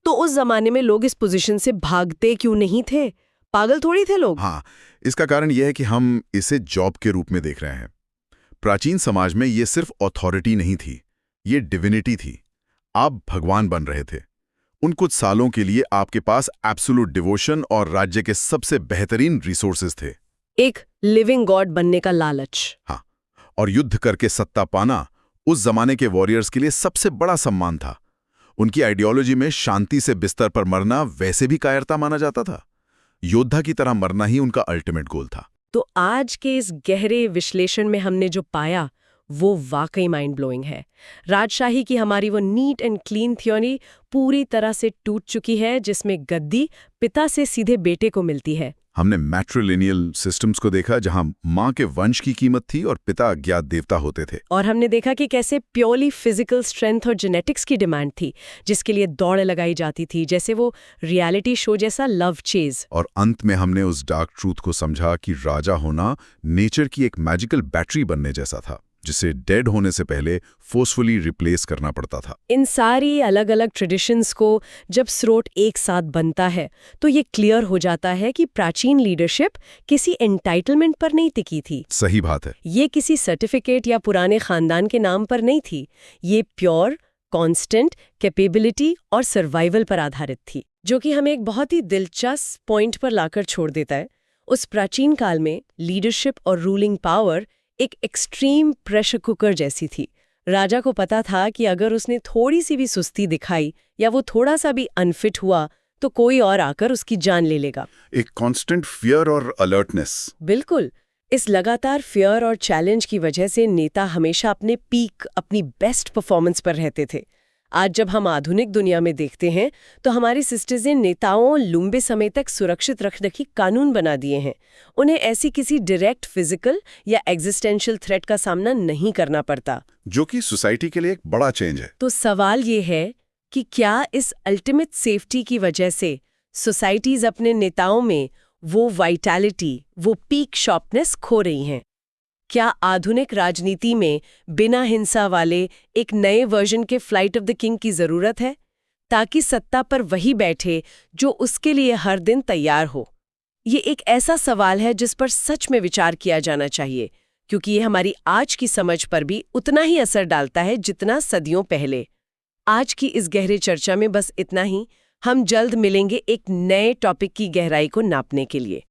तो उस जमाने में लोग इस पोजीशन से भागते क्यों नहीं थे? पागल थोड़ी थे लोग। हाँ, इसका कारण यह है कि हम इसे जॉब के रूप में देख रहे हैं। प्राचीन समाज में ये सिर्फ अथॉरिटी नहीं थी, ये डिविनिटी थी। आप भगवान बन रहे थे। उन कुछ सालों के लिए आपके पास एब्सोल्यूट डिवोशन और राज्य के सबसे बेहतरीन रिसोर्सेज थे। एक लिविंग गॉड बनने का लालच। हाँ, और युद्ध करके सत्ता पाना उस जमाने के वॉरियर्स के लिए सबसे बड़ा सम्मान था। उनकी आइडियोलॉजी में शांति से बिस्तर पर मरना वैसे भी कायरता माना जाता था। योद्धा की तरह मरना ही उनका अल्टीमेट गोल था। तो आज के इस गहरे विश्लेषण में हमने जो पाया वो वाकई माइंड ब्लोइंग है। राजशाही की हमारी वो नीट एंड क्लीन थ्योरी पूरी तरह से टूट चुकी है, जिसमें गद्दी पिता से सीधे बेटे को मिलती है। हमने मैट्रिलिनियल सिस्टम्स को देखा जहां मां के वंश की कीमत थी और पिता अज्ञात देवता होते थे। और हमने देखा कि कैसे प्योरली फिजिकल स्ट्रेंथ और जेनेटिक्स की डिमांड थी, जिसके लिए दौड़ लगाई जाती थी, जैसे वो रियलिटी शो जैसा लव चेज। और अंत में हमने उस डार्क ट्रूथ को समझा कि राजा होना नेचर की एक मैजिकल बैटरी बनने जैसा था, जिसे डेड होने से पहले फोर्सफुली रिप्लेस करना पड़ता था। इन सारी अलग अलग ट्रेडिशंस को जब स्रोत एक साथ बनता है तो ये क्लियर हो जाता है कि प्राचीन लीडरशिप किसी एंटाइटलमेंट पर नहीं टिकी थी। सही बात है। ये किसी सर्टिफिकेट या पुराने खानदान के नाम पर नहीं थी। ये प्योर, कांस्टेंट कैपेबिलिटी और सर्वाइवल पर आधारित थी, जो कि हमें एक बहुत ही दिलचस्प पॉइंट पर लाकर छोड़ देता है। उस प्राचीन काल में लीडरशिप और रूलिंग पावर एक एक्सट्रीम प्रेशर कुकर जैसी थी। राजा को पता था कि अगर उसने थोड़ी सी भी सुस्ती दिखाई या वो थोड़ा सा भी अनफिट हुआ तो कोई और आकर उसकी जान ले लेगा। एक कांस्टेंट फियर और अलर्टनेस। बिल्कुल। इस लगातार फियर और चैलेंज की वजह से नेता हमेशा अपने पीक, अपनी बेस्ट परफॉर्मेंस पर रहते थे। आज जब हम आधुनिक दुनिया में देखते हैं तो हमारी सिस्टर्स ने नेताओं लंबे समय तक सुरक्षित रखने की कानून बना दिए हैं। उन्हें ऐसी किसी डायरेक्ट फिजिकल या एग्जिस्टेंशियल थ्रेट का सामना नहीं करना पड़ता, जो कि सोसाइटी के लिए एक बड़ा चेंज है। तो सवाल ये है कि क्या इस अल्टीमेट सेफ्टी की वजह से सोसाइटीज अपने नेताओं में वो वाइटैलिटी, वो पीक शार्पनेस खो रही हैं? क्या आधुनिक राजनीति में बिना हिंसा वाले एक नए वर्जन के फ्लाइट ऑफ द किंग की जरूरत है, ताकि सत्ता पर वही बैठे जो उसके लिए हर दिन तैयार हो? ये एक ऐसा सवाल है जिस पर सच में विचार किया जाना चाहिए, क्योंकि ये हमारी आज की समझ पर भी उतना ही असर डालता है जितना सदियों पहले। आज की इस गहरी चर्चा में बस इतना ही। हम जल्द मिलेंगे एक नए टॉपिक की गहराई को नापने के लिए।